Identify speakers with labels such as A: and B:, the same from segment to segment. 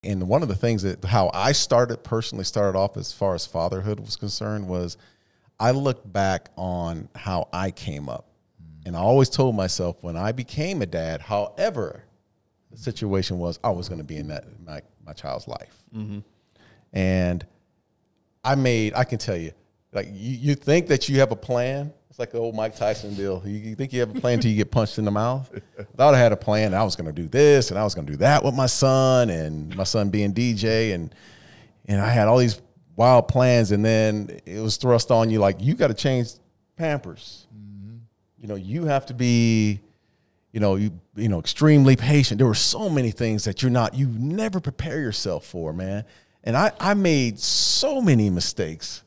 A: And one of the things that how I personally started off as far as fatherhood was concerned was I looked back on how I came up. And I always told myself when I became a dad, however the situation was, I was going to be in that my child's life. And I can tell you, like you think that you have a plan. It's like the old Mike Tyson deal. You think you have a plan until you get punched in the mouth. I thought I had a plan. I was going to do this and I was going to do that with my son, and my son being DJ, and I had all these wild plans. And then it was thrust on you like, you got to change Pampers. You know, you have to be, you know, extremely patient. There were so many things that you never prepare yourself for, man. And I made so many mistakes.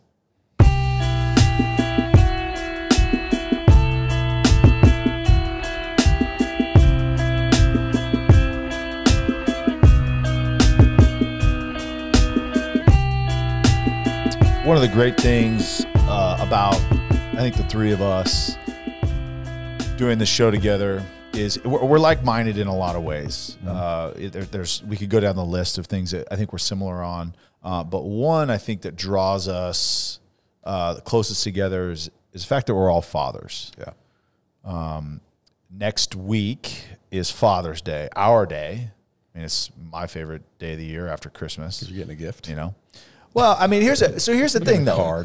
B: One of the great things about, I think, the three of us doing this show together is we're like-minded in a lot of ways. We could go down the list of things that I think we're similar on, but one I think that draws us the closest together is the fact that we're all fathers.
A: Yeah.
B: Next week is Father's Day, our day. I mean, it's my favorite day of the year after Christmas.
A: 'Cause you're getting a gift,
B: you know. Well, I mean, here's the thing though.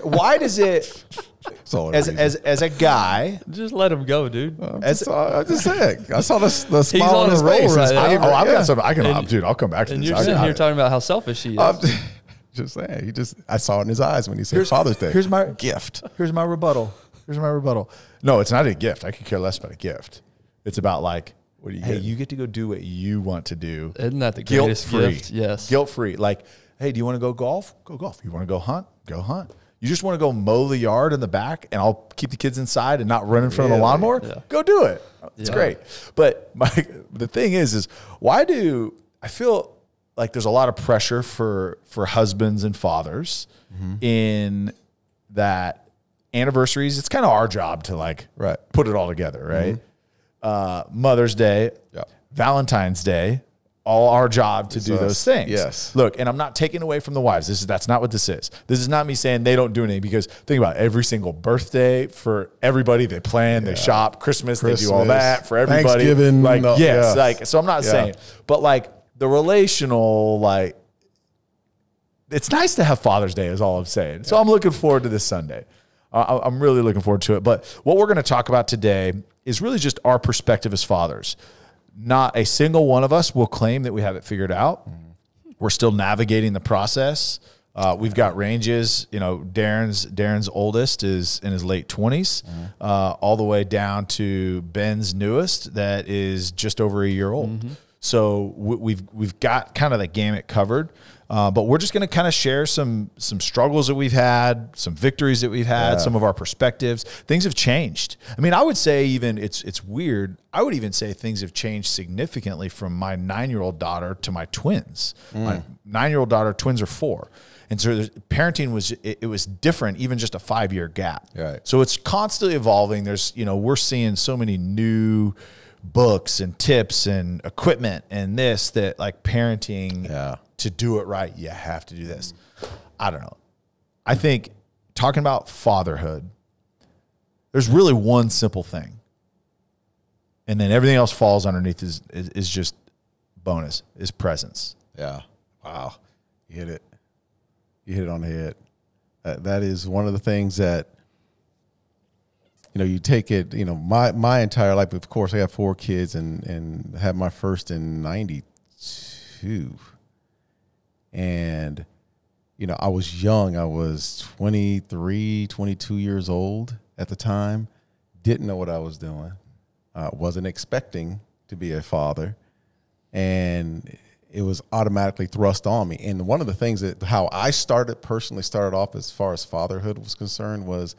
B: Why does it? As a guy,
C: just let him go, dude.
A: I'm just saying. I saw the smile on his
C: face.
A: Right
B: I've got something. Dude, I'll come back to
C: and
B: this.
C: You're sitting here talking about how selfish he is.
A: Just saying. I saw it in his eyes when he said Father's Day.
B: Here's my
A: gift.
B: Here's my rebuttal. No, it's not a gift. I could care less about a gift. It's about like,
A: what do you?
B: Hey, you get to go do what you want to do.
C: Isn't that the greatest gift? Yes.
B: Guilt-free. Like, hey, do you want to go golf? Go golf. You want to go hunt? Go hunt. You just want to go mow the yard in the back and I'll keep the kids inside and not run in front of the lawnmower? Yeah. Go do it. It's great. But the thing is why do I feel like there's a lot of pressure for husbands and fathers in that anniversaries? It's kind of our job to like put it all together, right? Mother's Day, Valentine's Day, all our job to do those things.
A: Yes.
B: Look, and I'm not taking away from the wives. That's not what this is. This is not me saying they don't do anything, because think about it, every single birthday for everybody, they plan, they shop, Christmas, they do all that for everybody.
A: Thanksgiving.
B: Like, like, so I'm not saying, but like the relational, like, it's nice to have Father's Day is all I'm saying. So I'm looking forward to this Sunday. I'm really looking forward to it. But what we're going to talk about today is really just our perspective as fathers. Not a single one of us will claim that we have it figured out. We're still navigating the process. We've got ranges. You know, Darren's oldest is in his late 20s, all the way down to Ben's newest that is just over a year old. So we've got kind of the gamut covered. But we're just going to kind of share some struggles that we've had, some victories that we've had, some of our perspectives. Things have changed. I mean, I would say even it's weird. I would even say things have changed significantly from my 9-year-old daughter to my twins. My 9-year-old daughter, twins are 4. And so parenting was different, even just a 5-year gap.
A: Right.
B: So it's constantly evolving. There's, we're seeing so many new books and tips and equipment and this, that like parenting, to do it right, you have to do this. I don't know. I think talking about fatherhood, there's really one simple thing. And then everything else falls underneath is just bonus, is presence.
A: Yeah. Wow. You hit it. You hit it on the head. That is one of the things that, you take it, my entire life, of course, I got 4 kids and had my first in 92. And, I was young. I was 23, 22 years old at the time. Didn't know what I was doing. Wasn't expecting to be a father. And it was automatically thrust on me. And one of the things that how I personally started off as far as fatherhood was concerned was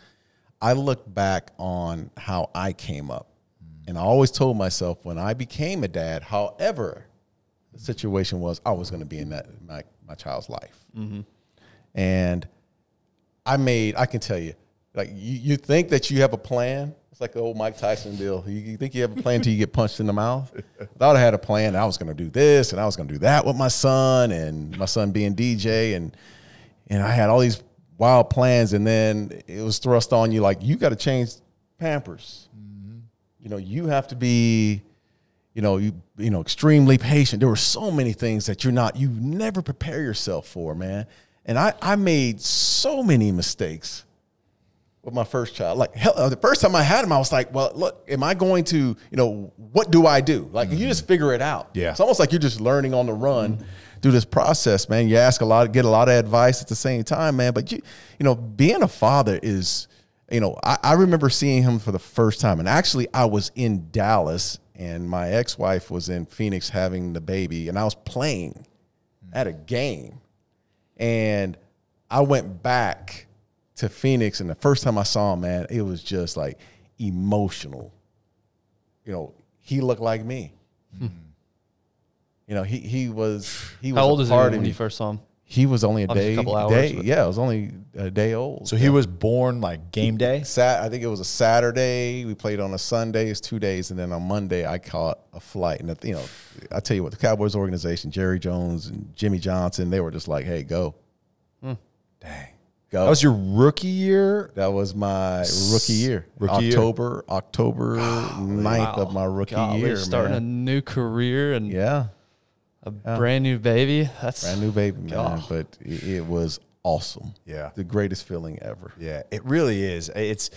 A: I looked back on how I came up. And I always told myself when I became a dad, however the situation was, I was going to be in my child's life. And I can tell you, Like you think that you have a plan. It's like the old Mike Tyson deal. You think you have a plan until you get punched in the mouth. I thought I had a plan. I was going to do this and I was going to do that with my son, and my son being DJ, and I had all these wild plans, and then it was thrust on you like, you got to change Pampers. You know, you have to be, you extremely patient. There were so many things that you never prepare yourself for, man. And I made so many mistakes with my first child. Like, hell, the first time I had him, I was like, well, look, am I going to, what do I do? Like, you just figure it out. Yeah. It's almost like you're just learning on the run through this process, man. You ask a lot, get a lot of advice at the same time, man. But being a father is, I remember seeing him for the first time. And actually, I was in Dallas, and my ex-wife was in Phoenix having the baby, and I was playing at a game. And I went back to Phoenix, and the first time I saw him, man, it was just like emotional. He looked like me. He was.
C: How old is he when you first saw him?
A: He was only a day.
C: Couple hours,
A: Yeah, it was only a day old.
B: So he was born like game day?
A: I think it was a Saturday. We played on a Sunday. It's 2 days. And then on Monday, I caught a flight. And, I tell you what, the Cowboys organization, Jerry Jones and Jimmy Johnson, they were just like, hey, go. Dang. Go.
B: That was your rookie year?
A: That was my rookie year. October 9th of my rookie year,
C: starting a new career and a brand new baby. That's
A: brand new baby, man. But it was awesome.
B: Yeah.
A: The greatest feeling ever.
B: Yeah, it really is. It's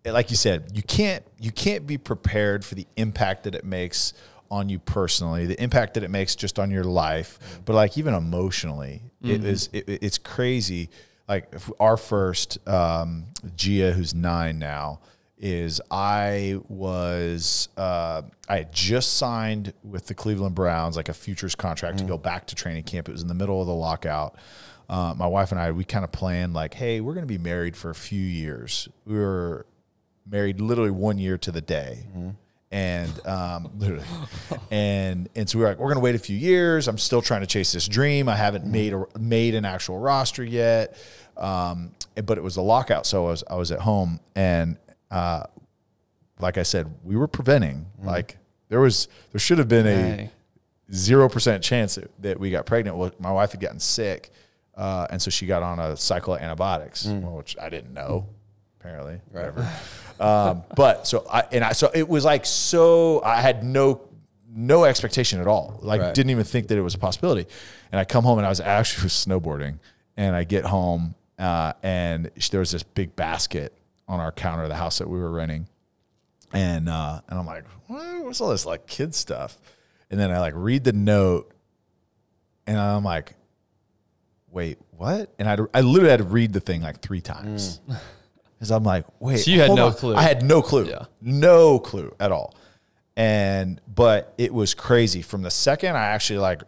B: like you said, you can't be prepared for the impact that it makes on you personally, the impact that it makes just on your life, but like even emotionally, it's crazy. Like our first, Gia, who's 9 now, I had just signed with the Cleveland Browns, like a futures contract to go back to training camp. It was in the middle of the lockout. My wife and I, we kind of planned like, hey, we're going to be married for a few years. We were married literally 1 year to the day. And literally, and so we were like, we're gonna wait a few years. I'm still trying to chase this dream. I haven't made an actual roster yet, but it was a lockout, so I was at home, and like I said, we were preventing. Like there should have been a 0% chance that we got pregnant. Well, my wife had gotten sick, and so she got on a cycle of antibiotics, which I didn't know. Apparently, whatever. But so it was like, I had no expectation at all. Like didn't even think that it was a possibility. And I come home, and I was actually snowboarding, and I get home, and there was this big basket on our counter of the house that we were renting. And I'm like, what's all this like kid stuff? And then I like read the note, and I'm like, wait, what? And I literally had to read the thing like 3 times. Because I'm like, wait.
C: So you had no clue.
B: I had no clue.
C: Yeah. No
B: clue at all. But it was crazy. From the second I actually like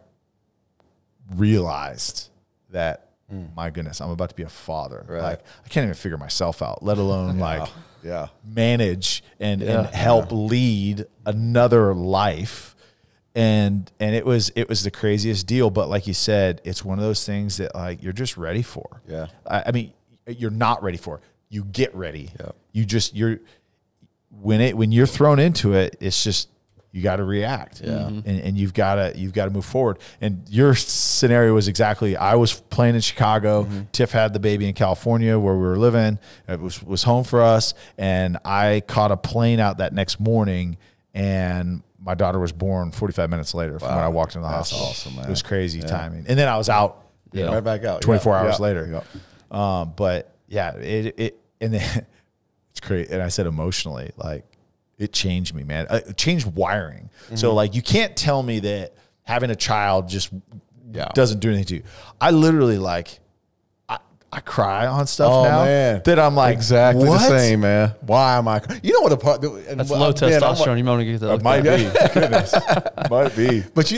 B: realized that, my goodness, I'm about to be a father. Right. Like I can't even figure myself out, let alone manage and help lead another life. And it was the craziest deal. But like you said, it's one of those things that like you're just ready for. Yeah. I mean, you're not ready for. You get ready. Yep. When you're thrown into it, it's just you got to react. Yeah. And you've got to move forward. And your scenario was exactly, I was playing in Chicago. Tiff had the baby in California where we were living. It was home for us, and I caught a plane out that next morning, and my daughter was born 45 minutes later from when I walked into the hospital. Awesome, man. It was crazy timing. And then I was out,
A: right back out
B: 24 hours later. Yeah. But yeah, and then it's great. And I said emotionally, like it changed me, man. It changed wiring. So like you can't tell me that having a child just doesn't do anything to you. I literally like I cry on stuff now that I'm like
A: exactly the same, man. Why am I? You know what the part
C: that's low testosterone. You want to get that?
B: Might be. Goodness, might be.
A: But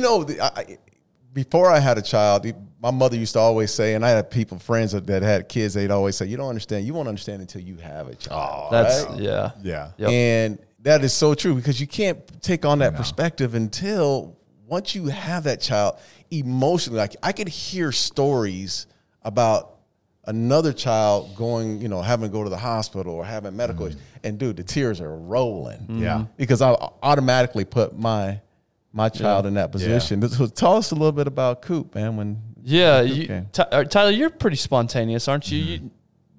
A: before I had a child, my mother used to always say, and I had friends that had kids, they'd always say, you don't understand. You won't understand until you have a child.
C: Yeah.
B: Yep.
A: And that is so true, because you can't take on that perspective until once you have that child emotionally. Like I could hear stories about another child going, having to go to the hospital or having medical issues. And dude, the tears are rolling.
B: Yeah.
A: Because I automatically put my child in that position. So tell us a little bit about Coop, man.
C: Tyler, you're pretty spontaneous, aren't you?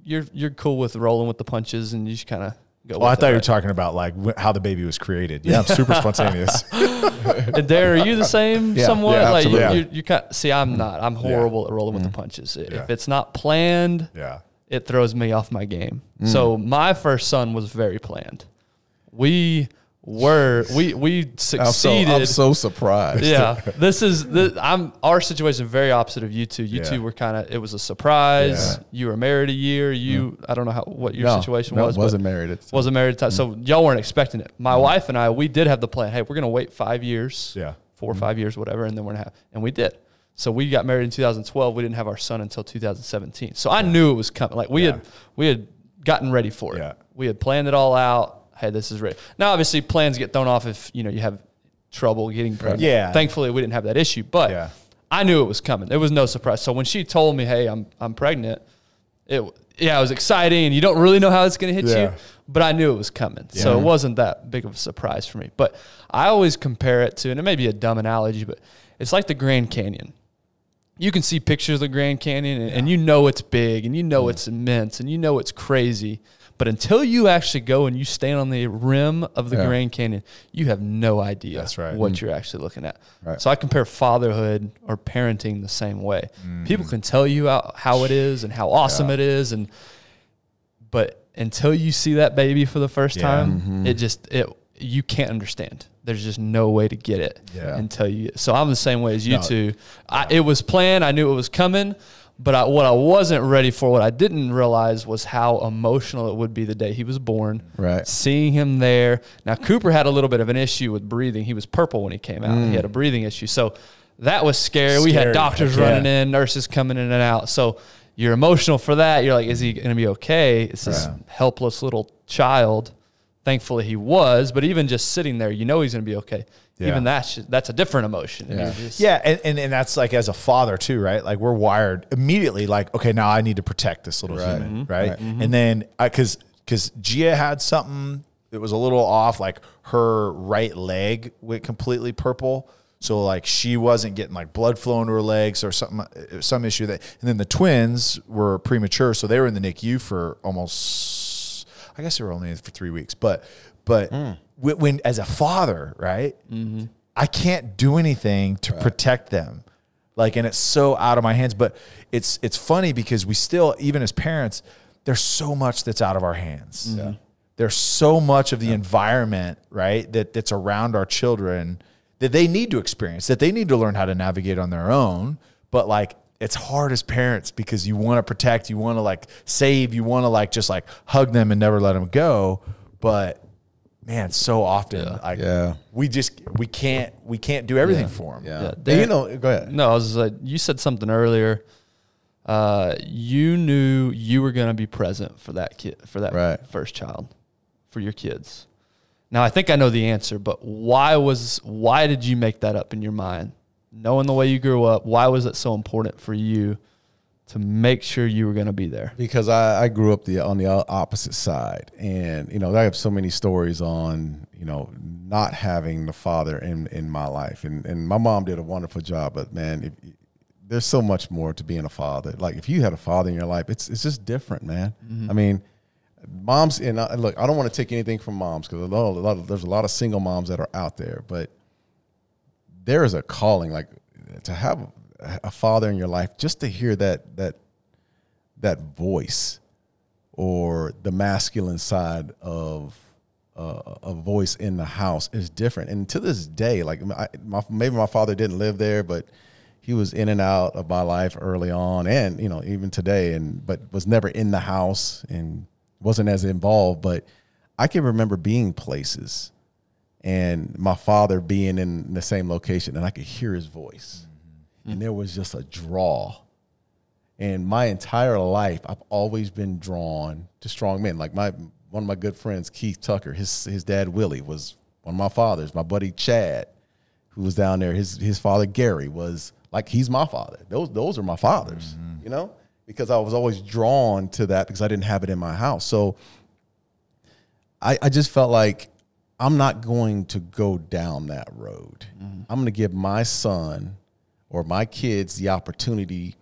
C: You're cool with rolling with the punches, and you just kind of go.
B: Well, I thought you were talking about like how the baby was created. Yeah, I'm super spontaneous.
C: And Darren, are you the same somewhat?
B: Yeah,
C: like
B: absolutely.
C: you kind. See, I'm not. I'm horrible at rolling with the punches. If it's not planned, it throws me off my game. So my first son was very planned. We succeeded.
A: I'm so surprised.
C: Yeah, our situation is very opposite of you two. You two were it was a surprise. Yeah. You were married a year. I don't know what your situation was.
A: Wasn't married.
C: Wasn't married at the time. So y'all weren't expecting it. My wife and I, we did have the plan. Hey, we're going to wait 5 years, 4 or 5 years, whatever, and then we're going to have, and we did. So we got married in 2012. We didn't have our son until 2017. So I knew it was coming. Like we had gotten ready for it. Yeah. We had planned it all out. Hey, this is ready. Now, obviously, plans get thrown off if you have trouble getting pregnant. Yeah. Thankfully, we didn't have that issue, but I knew it was coming. There was no surprise. So when she told me, "Hey, I'm pregnant," it was exciting, and you don't really know how it's going to hit you, but I knew it was coming. Yeah. So it wasn't that big of a surprise for me. But I always compare it to, and it may be a dumb analogy, but it's like the Grand Canyon. You can see pictures of the Grand Canyon, and you know it's big, and you know it's immense, and you know it's crazy. But until you actually go and you stand on the rim of the Grand Canyon, you have no idea what you're actually looking at. Right. So I compare fatherhood or parenting the same way. People can tell you how it is and how awesome it is, but until you see that baby for the first time, you can't understand. There's just no way to get it until you. So I'm the same way as you two. It was planned. I knew it was coming. But what I wasn't ready for, what I didn't realize was how emotional it would be the day he was born. Right. Seeing him there. Now, Cooper had a little bit of an issue with breathing. He was purple when he came out. He had a breathing issue. So that was scary. We had doctors running in, nurses coming in and out. So you're emotional for that. You're like, is he going to be okay? It's this helpless little child. Thankfully, he was. But even just sitting there, he's going to be okay. Yeah. Even that's a different emotion.
B: Yeah, and that's like as a father too, right? Like we're wired immediately like, okay, now I need to protect this little human, right? And then because Gia had something that was a little off, like her right leg went completely purple. So like she wasn't getting like blood flowing to her legs or some issue and then the twins were premature. So they were in the NICU for almost, I guess they were only in for 3 weeks, but when as a father, right, I can't do anything to protect them. Like, and it's so out of my hands, but it's funny because we still, even as parents, there's so much that's out of our hands. Yeah. There's so much of the environment, right, that's around our children that they need to experience, that they need to learn how to navigate on their own. But like, it's hard as parents because you want to protect, you want to like save, you want to like just like hug them and never let them go. But man, so often we can't do everything for them.
A: Yeah.
C: Dan,
A: go ahead.
C: No, I was like, you said something earlier. You knew you were going to be present for that kid, for that first child, for your kids. Now, I think I know the answer, but why did you make that up in your mind? Knowing the way you grew up, why was it so important for you to make sure you were going to be there?
A: Because I grew up on the opposite side. And, I have so many stories on, not having the father in my life. And my mom did a wonderful job, but man, there's so much more to being a father. Like if you had a father in your life, it's just different, man. I mean, moms, and look, I don't want to take anything from moms because there's a lot of single moms that are out there, but there is a calling, like to have a father in your life, just to hear that voice or the masculine side of a voice in the house is different. And to this day, like maybe my father didn't live there, but he was in and out of my life early on, and even today, but was never in the house and wasn't as involved. But I can remember being places and my father being in the same location, and I could hear his voice. And there was just a draw. And my entire life, I've always been drawn to strong men. Like one of my good friends, Keith Tucker, his dad, Willie, was one of my fathers. My buddy, Chad, who was down there, his father, Gary, was like, he's my father. Those are my fathers, because I was always drawn to that because I didn't have it in my house. So I just felt like I'm not going to go down that road. Mm-hmm. I'm going to give my son or my kids the opportunity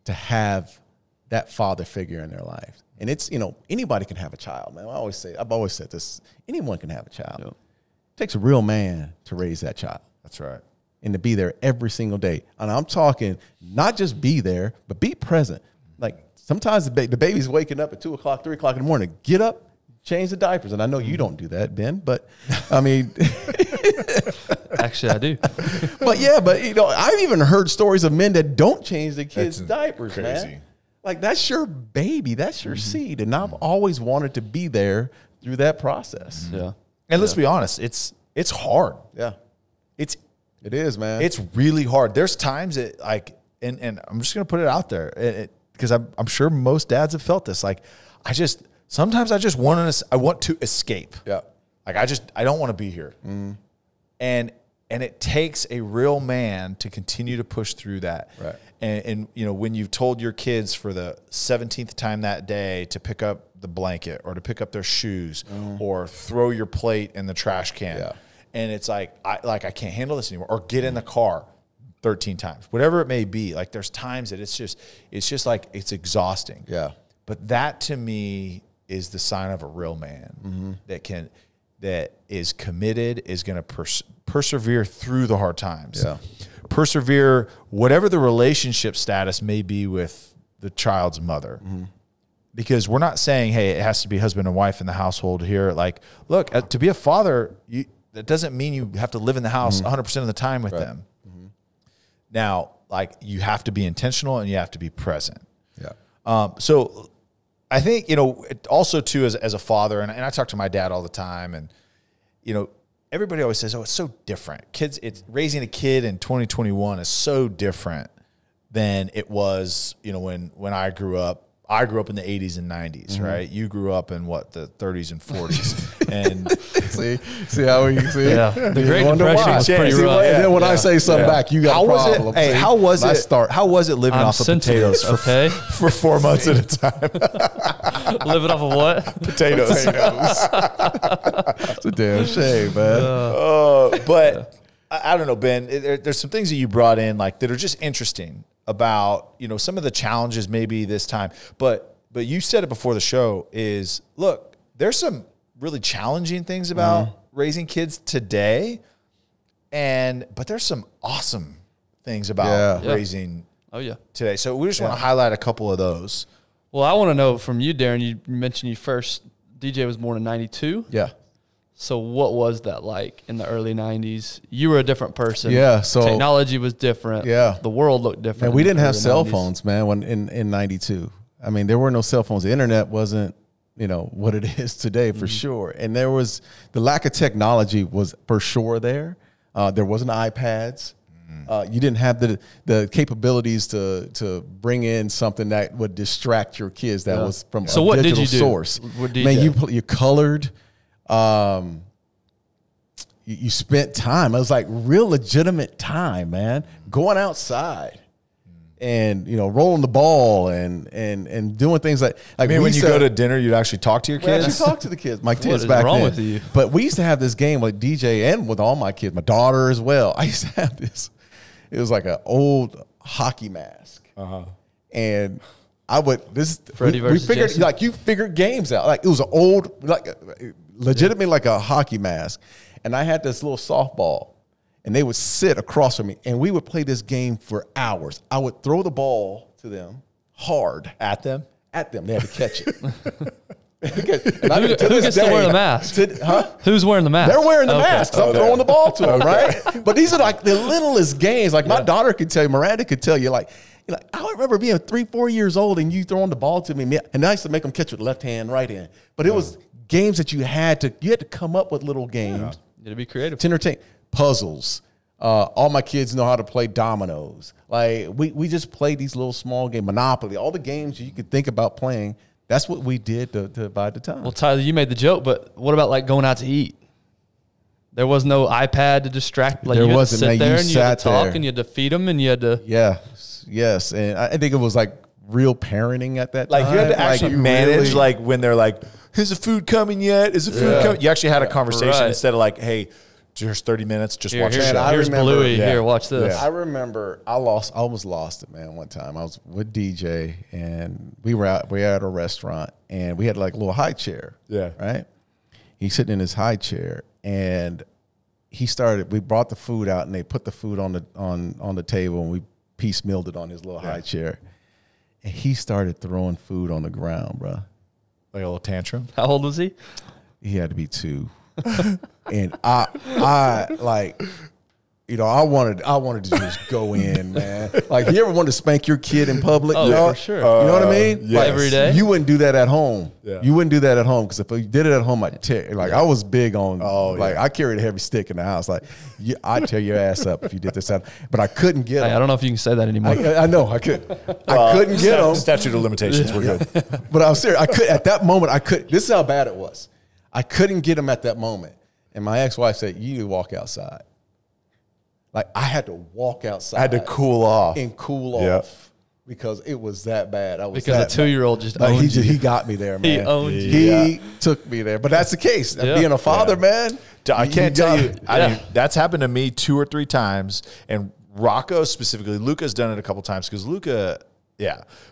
A: to have that father figure in their life. And it's, anybody can have a child, man. I've always said this, anyone can have a child. Yep. It takes a real man to raise that child.
B: That's right.
A: And to be there every single day. And I'm talking not just be there, but be present. Like sometimes the baby's waking up at 2 o'clock, 3 o'clock in the morning. Get up, change the diapers. And I know you don't do that, Ben, but I mean.
C: Actually, I do.
A: But I've even heard stories of men that don't change their kids' diapers,
B: crazy.
A: Man. Like that's your baby. That's your seed. And I've always wanted to be there through that process.
B: Yeah. And let's be honest, it's hard.
A: Yeah. It is, man.
B: It's really hard. There's times that and I'm just going to put it out there because I'm sure most dads have felt this. Like sometimes I just want to escape.
A: Yeah.
B: Like I don't want to be here. Mm. And it takes a real man to continue to push through that.
A: Right.
B: And when you've told your kids for the 17th time that day to pick up the blanket or to pick up their shoes or throw your plate in the trash can.
A: Yeah.
B: And it's I can't handle this anymore, or get in the car 13 times, whatever it may be. Like there's times that it's just like it's exhausting.
A: Yeah.
B: But that to me is the sign of a real man that is committed, is going to persevere through the hard times.
A: Yeah.
B: Persevere whatever the relationship status may be with the child's mother. Mm-hmm. Because we're not saying, hey, it has to be husband and wife in the household here. Like, look, to be a father, that doesn't mean you have to live in the house 100% of the time with them. Mm-hmm. Now, like, you have to be intentional and you have to be present.
A: Yeah.
B: So I think, also too, as a father, and I talk to my dad all the time, and, everybody always says, oh, it's so different. Raising a kid in 2021 is so different than it was, when I grew up. I grew up in the 80s and 90s, right? You grew up in the 30s and 40s. And
A: see how we see?
C: Yeah. The Great Depression was pretty rough.
A: And then when I say something back, you got a problem.
B: How was it living off of potatoes for 4 months at a time?
C: Living off of what?
B: Potatoes.
A: It's a damn shame, man.
B: But I don't know, Ben, there's some things that you brought in that are just interesting about, some of the challenges maybe this time. But you said it before the show is, look, there's some really challenging things about raising kids today, but there's some awesome things about raising today. So we just want to highlight a couple of those.
C: Well, I want to know from you, Darren, you mentioned DJ was born in 92.
A: Yeah.
C: So what was that like in the early 90s? You were a different person.
A: Yeah. So
C: technology was different.
A: Yeah.
C: The world looked different.
A: And we didn't have cell phones, man, when in 92. I mean, there were no cell phones. The internet wasn't, what it is today for sure. And there was the lack of technology was for sure there. There wasn't iPads. You didn't have the capabilities to bring in something that would distract your kids that was from a
C: what
A: digital
C: did you
A: source.
C: Do? What did
A: you colored. You spent time. It was like real legitimate time, man. Going outside and rolling the ball and doing things like
B: when you go to dinner, you'd actually talk to your kids.
A: We actually talk to the kids. My kids back then. What is wrong with you? But we used to have this game like DJ and with all my kids, my daughter as well. I used to have this. It was like an old hockey mask, and I would
C: Freddie versus
A: figured
C: Jason.
A: like you figured games out. Like it was an old legitimately like a hockey mask. And I had this little softball, and they would sit across from me, and we would play this game for hours. I would throw the ball to them hard.
B: At them?
A: At them. They had to catch it.
C: Who gets to wear the mask? Who's wearing the mask?
A: They're wearing the mask. I'm throwing the ball to them, right? But these are like the littlest games. Like my daughter could tell you, Miranda could tell you, I remember being 3-4 years old and you throwing the ball to me. And I used to make them catch with left hand, right hand. But it was games that you had to come up with little games.
C: You had to be creative.
A: To entertain. Puzzles. All my kids know how to play dominoes. Like we just played these little small games, Monopoly, all the games you could think about playing. That's what we did to buy the time.
C: Well, Tyler, you made the joke, but what about going out to eat? There was no iPad to distract.
A: There
C: you
A: wasn't.
C: Had to sit there and you had to talk
A: there.
C: and you had to feed them and you had to.
A: Yeah. Yes. And I think it was like real parenting at that
B: Like
A: time.
B: you had to actually
A: you
B: manage,
A: really-
B: like when they're like, "Is the food coming yet? Is the food coming?" You actually had a conversation
C: Right.
B: instead of like, "Hey, here's 30 minutes. Just watch the
C: Here's,
B: show."
A: I
C: here's
A: remember-
C: Bluey.
B: Yeah.
C: Here, watch this.
B: Yeah.
A: I remember I almost lost it, man. One time I was with DJ and we were at a restaurant and we had like a little high chair.
B: Yeah.
A: Right. He's sitting in his high chair and we brought the food out and they put the food on the table and we piecemealed it on his little high chair. And he started throwing food on the ground, bro.
B: Like a little tantrum.
C: How old was he?
A: He had to be 2. And I like, I wanted to just go in, man. Like, you ever want to spank your kid in public?
C: Oh, for sure.
A: You know what I mean?
B: yes.
A: Like,
C: Every day?
A: You wouldn't do that at home.
B: Yeah.
A: You wouldn't do that at home because if you did it at home, I'd tear. Like, I was big on, I carried a heavy stick in the house. Like, I'd tear your ass up if you did this. But I couldn't get
C: Hey,
A: him.
C: I don't know if you can say that anymore.
A: I know, I could. I couldn't get him.
B: Statute of limitations. We're good.
A: But I was serious. At that moment, this is how bad it was. I couldn't get him at that moment. And my ex-wife said, "You need to walk outside." Like, I had to walk outside.
B: I had to cool off.
A: And cool
B: Yep.
A: off because it was that bad.
C: Because a 2-year-old just
A: Like,
C: owned you.
A: he got me there, man.
C: He owned you.
A: He took me there. But that's the case.
C: Yeah.
A: Being a father, man.
B: I can't tell you. I
C: Yeah.
B: mean, that's happened to me 2 or 3 times. And Rocco specifically, Luca's done it a couple times because Luca,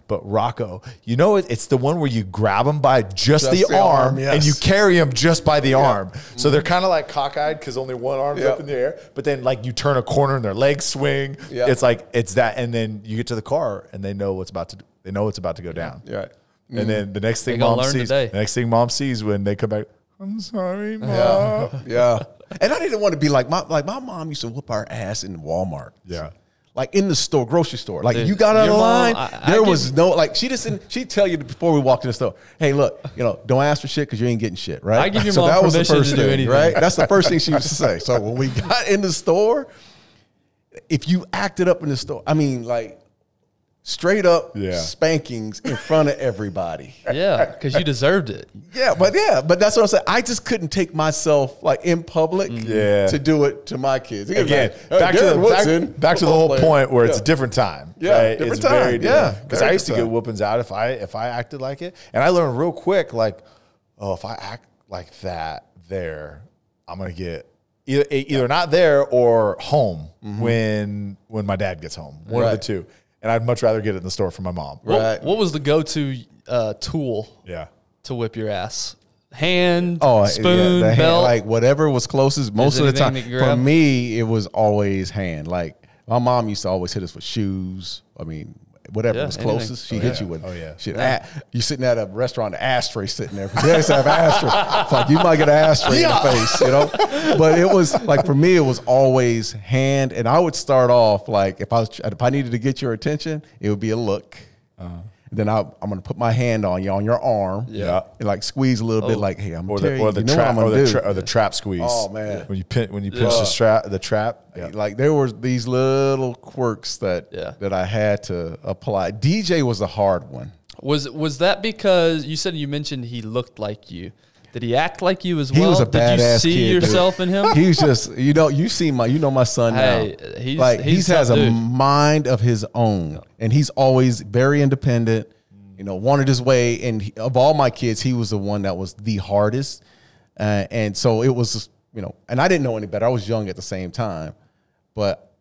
B: but Rocco, it's the one where you grab him by just the arm
A: yes.
B: and you carry him just by the arm. So they're kind of like cockeyed because only one arm's up in the air. But then like you turn a corner and their legs swing.
A: Yeah.
B: It's like it's that, and then you get to the car and they know what's about to go down.
A: Right.
B: And then the next thing
C: They gonna
B: mom
C: learn
B: sees,
C: today.
B: the next thing mom sees when they come back, "I'm sorry, mom."
A: Yeah. And I didn't want to be like my mom used to whoop our ass in Walmart.
B: Yeah.
A: Like in the store, grocery store. Like,
C: Dude,
A: you got out of
C: your
A: line,
C: mom,
A: there was no, like, she'd tell you before we walked in the store, "Hey, look, don't ask for shit because you ain't getting shit," right?
C: I give your
A: so
C: mom
A: that was the
C: permission
A: first
C: to do
A: thing,
C: anything.
A: right? That's the first thing she used to say. So when we got in the store, if you acted up in the store, I mean, like, straight up spankings in front of everybody.
C: Yeah, because you deserved it.
A: Yeah, but that's what I'm saying. I just couldn't take myself like in public to do it to my kids.
B: Again,
A: back
B: to the whole point where it's a different time.
A: Yeah,
B: right?
A: different
B: It's
A: time.
B: very different.
A: Yeah,
B: because
A: very
B: I used to get
A: different
B: whoopings out if I acted like it, and I learned real quick like, if I act like that there, I'm gonna get either not there or home when my dad gets home. One of the two. And I'd much rather get it in the store from my mom.
A: Right.
C: What was the go-to tool to whip your ass? Hand, spoon,
A: the hand,
C: belt?
A: like whatever was closest. Most of the time,
C: anything that you
A: for
C: grab?
A: me, it was always hand. Like, my mom used to always hit us with shoes. I mean, whatever was
C: anything.
A: closest, she hit you with.
B: Oh, yeah.
A: Shit. You sitting at a restaurant, the ashtray sitting there. They used to have ashtray. It's like, you might get an ashtray in the face, But it was like, for me, it was always hand. And I would start off like, if I needed to get your attention, it would be a look. Then I'm going to put my hand on your arm.
B: Yeah.
A: And like squeeze a little bit, like, "Hey, I'm
B: Or
A: telling
B: the
A: you, know
B: trap,
A: what I'm going to do."
B: or the trap squeeze.
A: Oh, man.
B: When you pinch the trap. Yeah.
A: Like, there were these little quirks that I had to apply. DJ was a hard one.
C: Was that because you mentioned he looked like you? Did he act like you as well?
A: He was a
C: Did
A: badass
C: you see
A: kid,
C: yourself
A: dude.
C: in him?
A: He's just, you see my son
C: Hey,
A: now.
C: he's
A: He has a
C: dude.
A: mind of his own, and he's always very independent. Wanted his way, and of all my kids, he was the one that was the hardest. And so it was, and I didn't know any better. I was young at the same time, but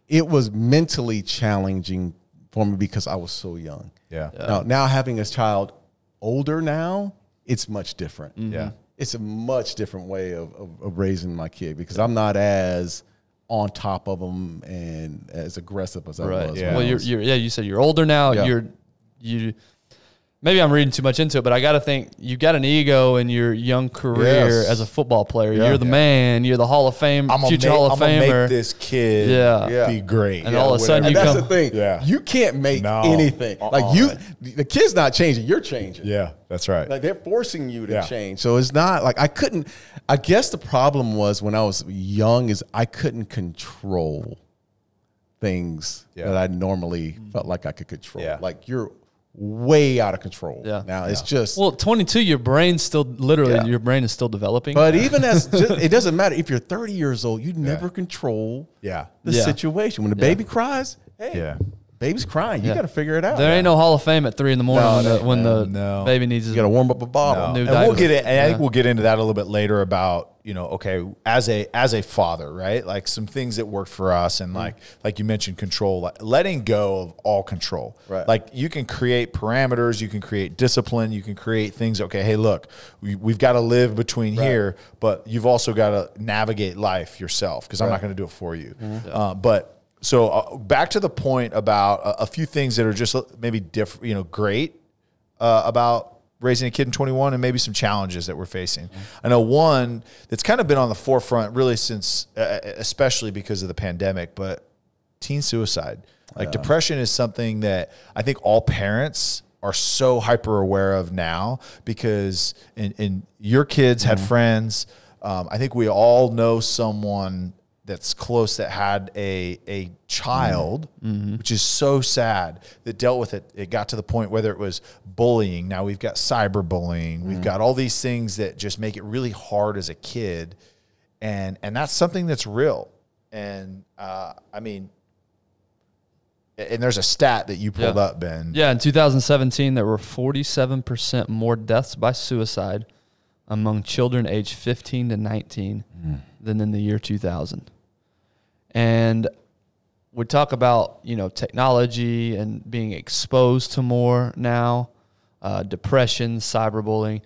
A: it was mentally challenging for me because I was so young.
B: Yeah.
A: Now having a child older now, it's much different.
B: Yeah.
A: It's a much different way of raising my kid because I'm not as on top of them and as aggressive as I was.
B: Yeah.
C: Well, you said you're older now.
A: Yeah.
C: You maybe I'm reading too much into it, but I got to think you got an ego in your young career as a football player.
A: Yeah.
C: You're the man. You're the Hall of Fame, future Hall of
B: I'm gonna
C: Famer.
B: make this kid be great.
C: And all of a sudden
A: And
C: you
A: that's
C: come.
A: the thing.
B: Yeah.
A: You can't make anything. Like the kid's not changing. You're changing.
B: Yeah, that's right.
A: Like, they're forcing you to change. So it's not like I guess the problem was when I was young is I couldn't control things that I normally felt like I could control.
B: Yeah.
A: Like, you're way out of control.
C: Yeah.
A: Now it's just.
C: Well, 22, your brain's still your brain is still developing.
A: But even it doesn't matter if you're 30 years old. You never control the situation. When the baby cries, hey, baby's crying. You got to figure it out.
C: There ain't no Hall of Fame at 3 a.m. when the baby needs.
A: You got to warm up a bottle.
B: And we'll get it. And I think we'll get into that a little bit later about, you know, okay, as a father, right? Like some things that worked for us, and like you mentioned, control, like letting go of all control.
A: Right.
B: Like you can create parameters, you can create discipline, you can create things. Okay, hey, look, we've got to live between here, but you've also got to navigate life yourself, because I'm not going to do it for you. So back to the point about a few things that are just maybe different, you know, great about raising a kid in 21, and maybe some challenges that we're facing. I know one that's kind of been on the forefront really since, especially because of the pandemic, but teen suicide. Like depression is something that I think all parents are so hyper aware of now, because in your kids had friends. I think we all know someone that's close that had a child, which is so sad, that dealt with it. It got to the point, whether it was bullying, now we've got cyberbullying, we've got all these things that just make it really hard as a kid. And that's something that's real. And I mean, and there's a stat that you pulled up, Ben.
C: Yeah, in 2017, there were 47% more deaths by suicide among children aged 15 to 19 than in the year 2000. And we talk about, you know, technology and being exposed to more now, depression, cyberbullying.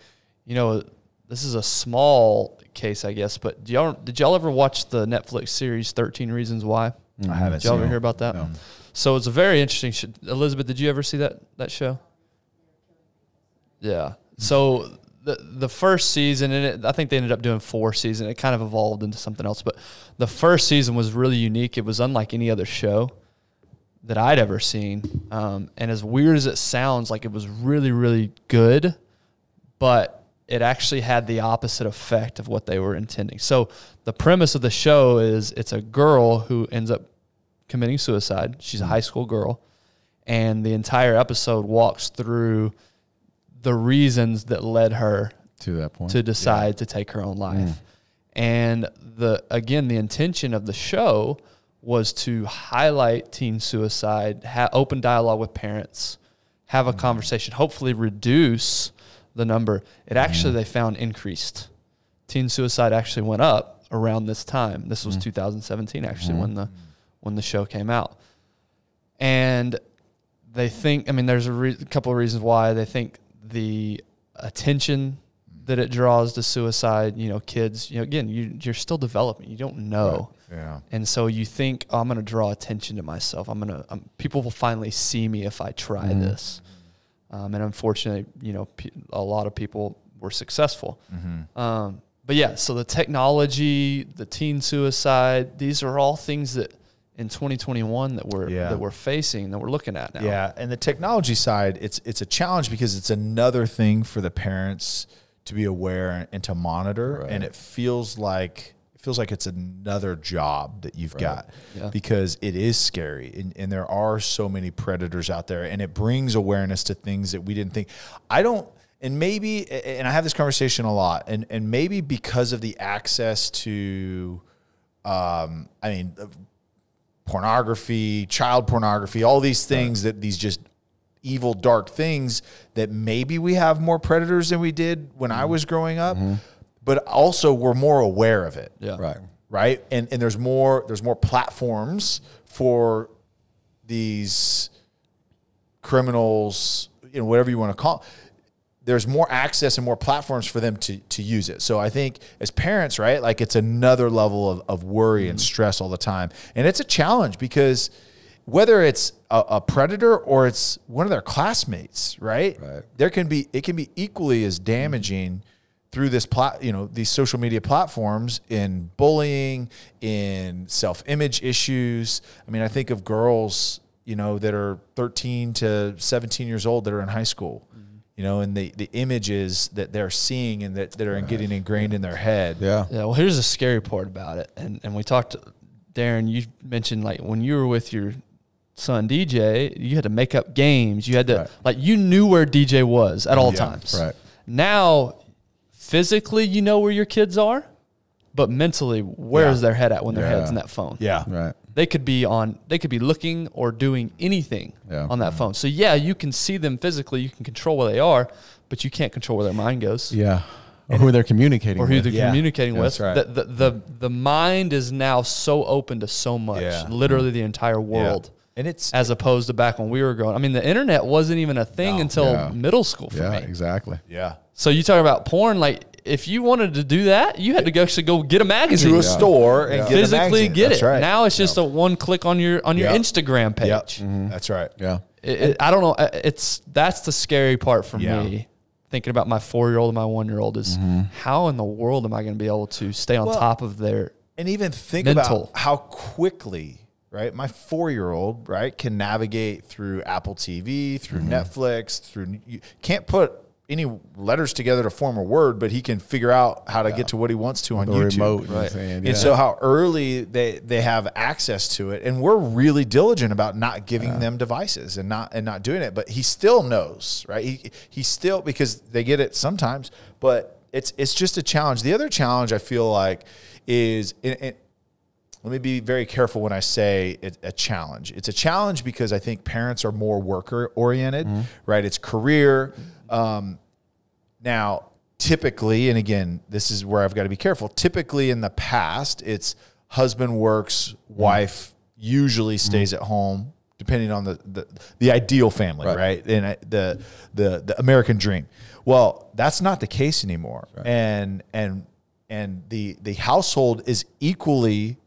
C: You know, this is a small case, I guess, but did y'all ever watch the Netflix series 13 Reasons Why?
B: I haven't.
C: Did y'all ever hear about that? No. So it's a very interesting Elizabeth, did you ever see that show? Yeah. So the first season, and I think they ended up doing 4 seasons. It kind of evolved into something else. But the first season was really unique. It was unlike any other show that I'd ever seen. And as weird as it sounds, like it was really, really good, but it actually had the opposite effect of what they were intending. So the premise of the show is it's a girl who ends up committing suicide. She's a high school girl. And the entire episode walks through the reasons that led her
A: to that point
C: to decide to take her own life. And the intention of the show was to highlight teen suicide, open dialogue with parents, have a conversation, hopefully reduce the number. It actually, they found increased. Teen suicide actually went up around this time. This was 2017 actually when the show came out. And they think, I mean, there's a couple of reasons why. They think the attention that it draws to suicide, you know, kids, you know, again, you're still developing. You don't know.
B: Right. Yeah.
C: And so you think, oh, I'm going to draw attention to myself. People will finally see me if I try this. And unfortunately, you know, a lot of people were successful. But yeah, so the technology, the teen suicide, these are all things that in 2021 that we're facing, that we're looking at now.
B: Yeah, and the technology side, it's a challenge because it's another thing for the parents to be aware and to monitor, and it feels like it's another job that you've got because it is scary, and there are so many predators out there, and it brings awareness to things that we didn't think. And maybe, and I have this conversation a lot, and maybe because of the access to, pornography, child pornography, all these things that these just evil, dark things, that maybe we have more predators than we did when I was growing up, but also we're more aware of it.
C: Yeah.
B: Right. And there's more platforms for these criminals, you know, whatever you want to call it. There's more access and more platforms for them to use it. So I think as parents, right, like it's another level of worry and stress all the time. And it's a challenge because whether it's a predator or it's one of their classmates, right? It can be equally as damaging through this these social media platforms, in bullying, in self-image issues. I mean, I think of girls, you know, that are 13 to 17 years old that are in high school. You know, and the images that they're seeing and that are getting ingrained in their head. Yeah.
C: Well, here's the scary part about it. And we talked, Darren, you mentioned like when you were with your son DJ, you had to make up games. You had to, like, you knew where DJ was at all times. Right. Now, physically, you know where your kids are, but mentally, where is their head at when their head's in that phone?
B: Yeah.
A: Right.
C: They could be looking or doing anything on that phone. So yeah, you can see them physically, you can control where they are, but you can't control where their mind goes.
A: Yeah. Or who they're communicating with.
C: Or who they're communicating with.
B: That's right.
C: The mind is now so open to so much, literally the entire world.
B: And it's
C: as opposed to back when we were growing. I mean, the internet wasn't even a thing until middle school for me.
A: Yeah, exactly.
B: Yeah.
C: So you talk about porn, like if you wanted to do that, you had to actually go get a magazine
B: to a store and
C: physically get
B: That's
C: it.
B: Right.
C: Now it's just a one click on your Instagram page.
B: Yep. That's right.
A: Yeah.
C: I don't know. That's the scary part for me. Thinking about my 4-year-old and my 1-year-old is how in the world am I going to be able to stay on top of their
B: and even think
C: mental.
B: about how quickly, right? My 4-year-old, right, can navigate through Apple TV, through Netflix, you can't put any letters together to form a word, but he can figure out how to get to what he wants to on YouTube.
A: Remote,
C: right?
B: And so how early they have access to it, and we're really diligent about not giving them devices and not doing it. But he still knows, right? He still, because they get it sometimes, but it's just a challenge. The other challenge I feel like is let me be very careful when I say it's a challenge. It's a challenge because I think parents are more worker oriented, right? It's career. Now, typically, and again, this is where I've got to be careful. Typically in the past, it's husband works, wife usually stays at home, depending on the ideal family, right? And the American dream. Well, that's not the case anymore. Right. And the household is equally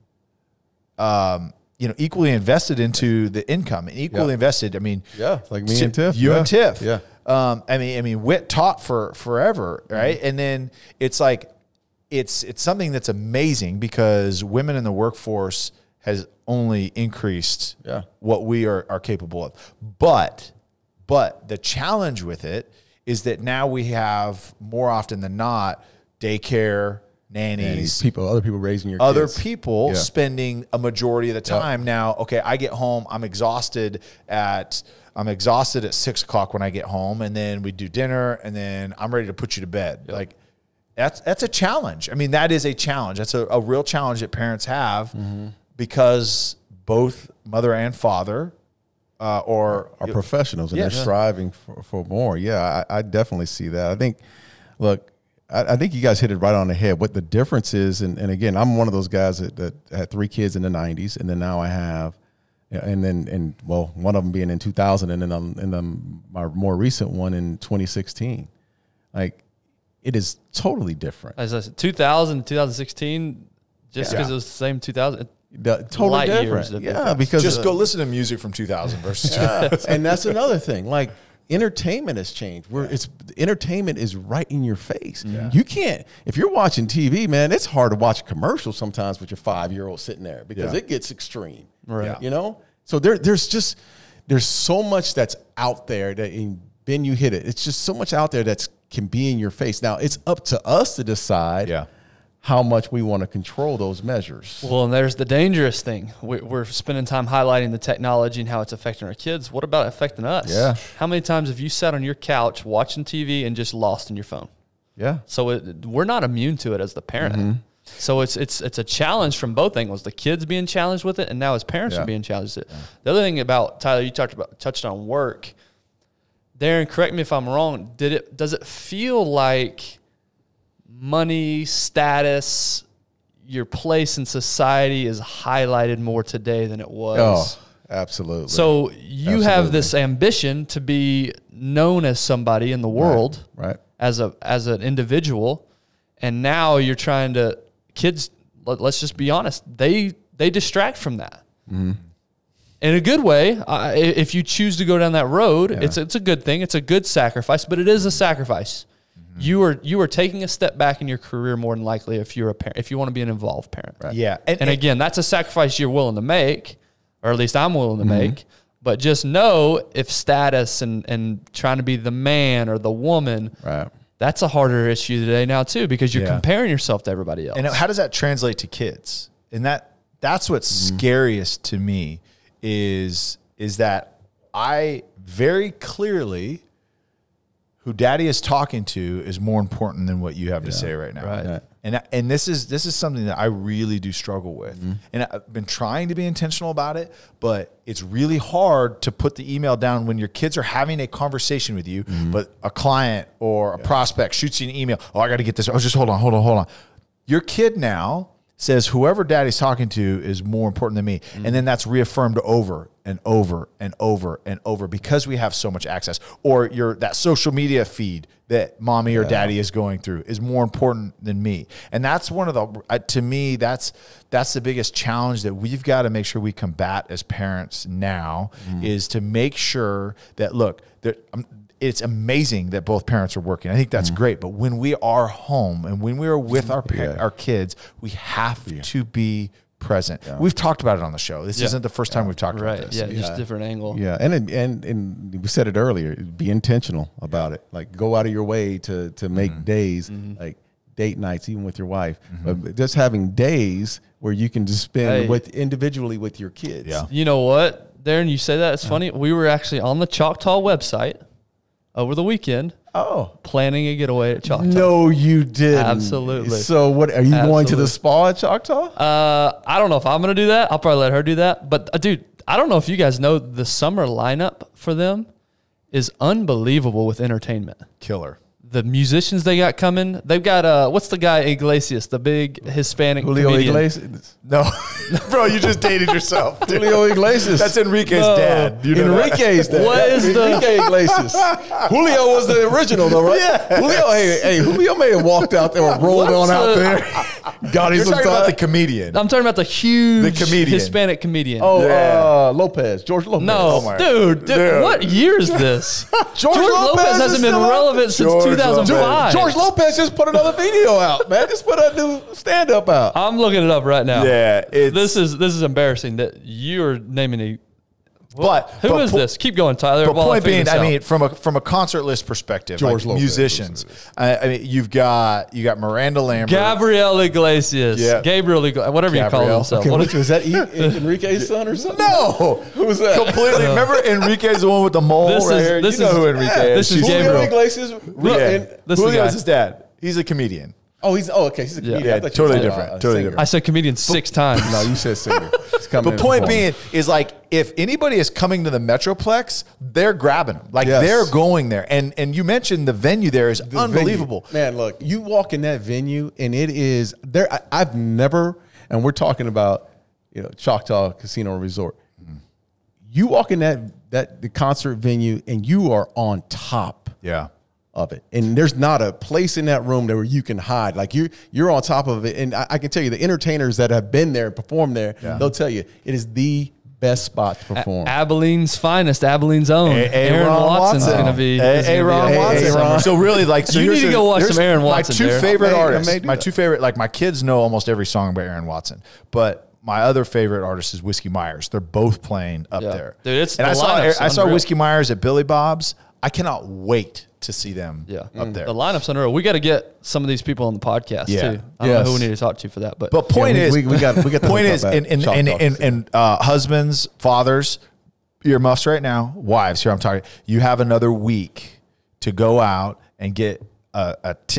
B: equally invested into the income and equally invested. I mean,
A: like me and Tiff.
B: You and Tiff.
A: Yeah.
B: I mean, Whit taught for forever, right? And then it's like, it's something that's amazing because women in the workforce has only increased what we are capable of. But the challenge with it is that now we have more often than not daycare, nannies,
A: other people raising your
B: other
A: kids.
B: people spending a majority of the time. Now, okay, I get home, I'm exhausted at 6 o'clock when I get home, and then we do dinner, and then I'm ready to put you to bed. Like that's a challenge. I mean, that is a challenge. That's a real challenge that parents have because both mother and father are professionals and they're striving for more. Yeah, I definitely see that. I think, look, I think you guys hit it right on the head. What the difference is, and again, I'm one of those guys that had 3 kids in the 90s, and then now I have, one of them being in 2000, and then my more recent one in 2016. Like, it is totally different.
C: As I said, 2000, 2016, just because it was the same 2000.
A: Totally different. Yeah, because
B: just go listen to music from 2000 versus
A: and that's another thing. Like, entertainment has changed. Entertainment is right in your face. Yeah. You can't, if you're watching TV, man, it's hard to watch commercials sometimes with your 5-year-old sitting there because it gets extreme.
C: Right.
A: You know? So there's so much that's out there that, and Ben, you hit it. It's just so much out there that can be in your face. Now it's up to us to decide how much we want to control those measures.
C: Well, and there's the dangerous thing. We're spending time highlighting the technology and how it's affecting our kids. What about affecting us?
A: Yeah.
C: How many times have you sat on your couch watching TV and just lost in your phone?
A: Yeah.
C: So we're not immune to it as the parent. So it's a challenge from both angles. The kids being challenged with it, and now as parents are being challenged with it. The other thing about, Tyler, you touched on work. Darren, correct me if I'm wrong. Does it feel like money, status, your place in society is highlighted more today than it was?
A: Oh, absolutely.
C: So you have this ambition to be known as somebody in the world,
A: right?
C: As an individual, and now you're trying to, kids, let's just be honest, they distract from that. In a good way. If you choose to go down that road, it's a good thing. It's a good sacrifice, but it is a sacrifice. You are taking a step back in your career more than likely if you're a parent, if you want to be an involved parent.
A: Right.
B: Yeah.
C: And again, that's a sacrifice you're willing to make, or at least I'm willing to make. But just know if status and trying to be the man or the woman, that's a harder issue today now too, because you're comparing yourself to everybody else.
B: And how does that translate to kids? And that's what's scariest to me is that I very clearly, who daddy is talking to is more important than what you have to say right now.
C: Right.
B: And this is something that I really do struggle with. And I've been trying to be intentional about it, but it's really hard to put the email down when your kids are having a conversation with you, but a client or a prospect shoots you an email. Oh, I got to get this. Oh, just hold on. Your kid now says whoever daddy's talking to is more important than me. And then that's reaffirmed over and over and over and over because we have so much access. Or that social media feed that mommy or daddy is going through is more important than me. And that's one of the, to me, that's the biggest challenge that we've got to make sure we combat as parents now is to make sure that, look, it's amazing that both parents are working. I think that's great. But when we are home and when we are with our kids, we have to be present. Yeah. We've talked about it on the show. This isn't the first time we've talked about this.
C: Yeah, just different angle.
A: Yeah, and we said it earlier. Be intentional about it. Like go out of your way to make days like date nights, even with your wife. But just having days where you can just spend individually with your kids.
B: Yeah.
C: You know what, Darren? You say that it's funny. We were actually on the Choctaw website over the weekend. Planning a getaway at Choctaw.
A: No, you didn't.
C: Absolutely.
A: So what, are you going to the spa at Choctaw?
C: I don't know if I'm going to do that. I'll probably let her do that. But dude, I don't know if you guys know the summer lineup for them is unbelievable with entertainment.
B: Killer.
C: The musicians they got coming. They've got, what's the guy, Iglesias, the big Hispanic comedian.
A: Iglesias?
B: No. Bro, you just dated yourself. Dude.
A: Julio Iglesias.
B: That's Enrique's dad.
A: You know Enrique's dad.
C: What is
A: Enrique Iglesias. Julio was the original though, right?
B: Yeah.
A: Julio, Julio may have walked out there or rolled on out there. Got him
B: You're
A: some
B: talking
A: time.
B: about the comedian.
C: I'm talking about the huge
B: comedian.
C: Hispanic comedian.
A: Lopez. George Lopez.
C: No, dude, what year is this?
A: George
C: Lopez hasn't been relevant since 2005.
A: George Lopez just put another video out, man. Just put a new stand-up out.
C: I'm looking it up right now.
B: Yeah,
C: this is embarrassing that you're naming a.
B: But
C: who is this? Keep going, Tyler.
B: But point being, I mean, from a concert list perspective,
A: George
B: like
A: Lopez,
B: musicians. I mean, you got Miranda Lambert,
C: Gabriel Iglesias, Gabriel Iglesias, whatever you call himself.
A: Okay, was that Enrique's son or something?
B: No,
A: who was that?
B: Completely. Remember, Enrique's the one with the mole right here. You know who Enrique is.
C: This is Gabriel
A: Iglesias.
B: Julio's his dad. He's a comedian.
A: Okay. He's a comedian.
B: Yeah, totally different. Totally different.
C: I said comedian 6 times.
A: No, you said singer.
B: But point being is like, if anybody is coming to the Metroplex, they're grabbing them. Like they're going there. And you mentioned the venue there is unbelievable.
A: Man, look, you walk in that venue and it is there. I've never, and we're talking about, Choctaw Casino Resort. You walk in the concert venue and you are on top.
B: Yeah.
A: Of it, and there's not a place in that room where you can hide. Like you're on top of it, and I can tell you the entertainers that have been there and performed there, they'll tell you it is the best spot to perform.
C: Abilene's finest, Abilene's own. Aaron Watson's going to be.
B: Aaron Watson. So really, like,
C: you need to go watch some Aaron Watson.
B: My two favorite artists. My two favorite, like my kids know almost every song by Aaron Watson, but my other favorite artist is Whiskey Myers. They're both playing up there.
C: Dude,
B: and I saw Whiskey Myers at Billy Bob's. I cannot wait to see them up there.
C: The lineup's unreal. We got to get some of these people on the podcast too. I don't know who we need to talk to for that, but
B: point is,
A: we got the
B: point is, and husbands, fathers, earmuffs right now, wives. Here I'm talking. You have another week to go out and get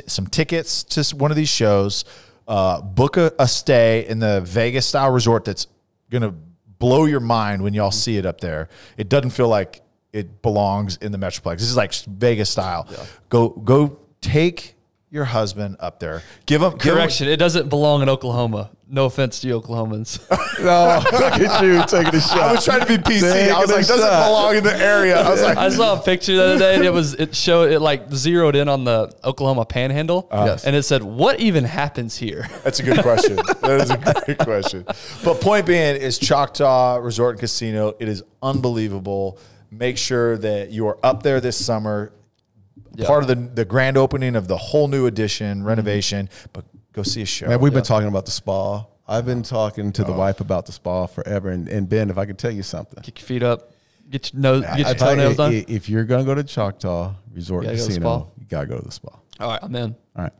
B: some tickets to one of these shows. Book a stay in the Vegas style resort that's gonna blow your mind when y'all see it up there. It doesn't feel like it belongs in the Metroplex. This is like Vegas style. Yeah. Go take your husband up there. Give him
C: correction. It doesn't belong in Oklahoma. No offense to you Oklahomans.
A: No, look at you taking a shot.
B: I was trying to be PC. I was like, doesn't belong in the area. I was like,
C: I saw a picture the other day. And it like zeroed in on the Oklahoma Panhandle, and it said, "What even happens here?"
B: That's a good question. That is a great question. But point being is Choctaw Resort and Casino. It is unbelievable. Make sure that you are up there this summer. Part of the grand opening of the whole new edition, renovation, but go see a show.
A: Man, we've been talking about the spa. I've been talking to the wife about the spa forever. And Ben, if I could tell you something.
C: Kick your feet up. Get your toenails done.
A: If you're going to go to Choctaw Resort and Casino, you got to go to the spa.
C: All right, I'm in.
A: All right.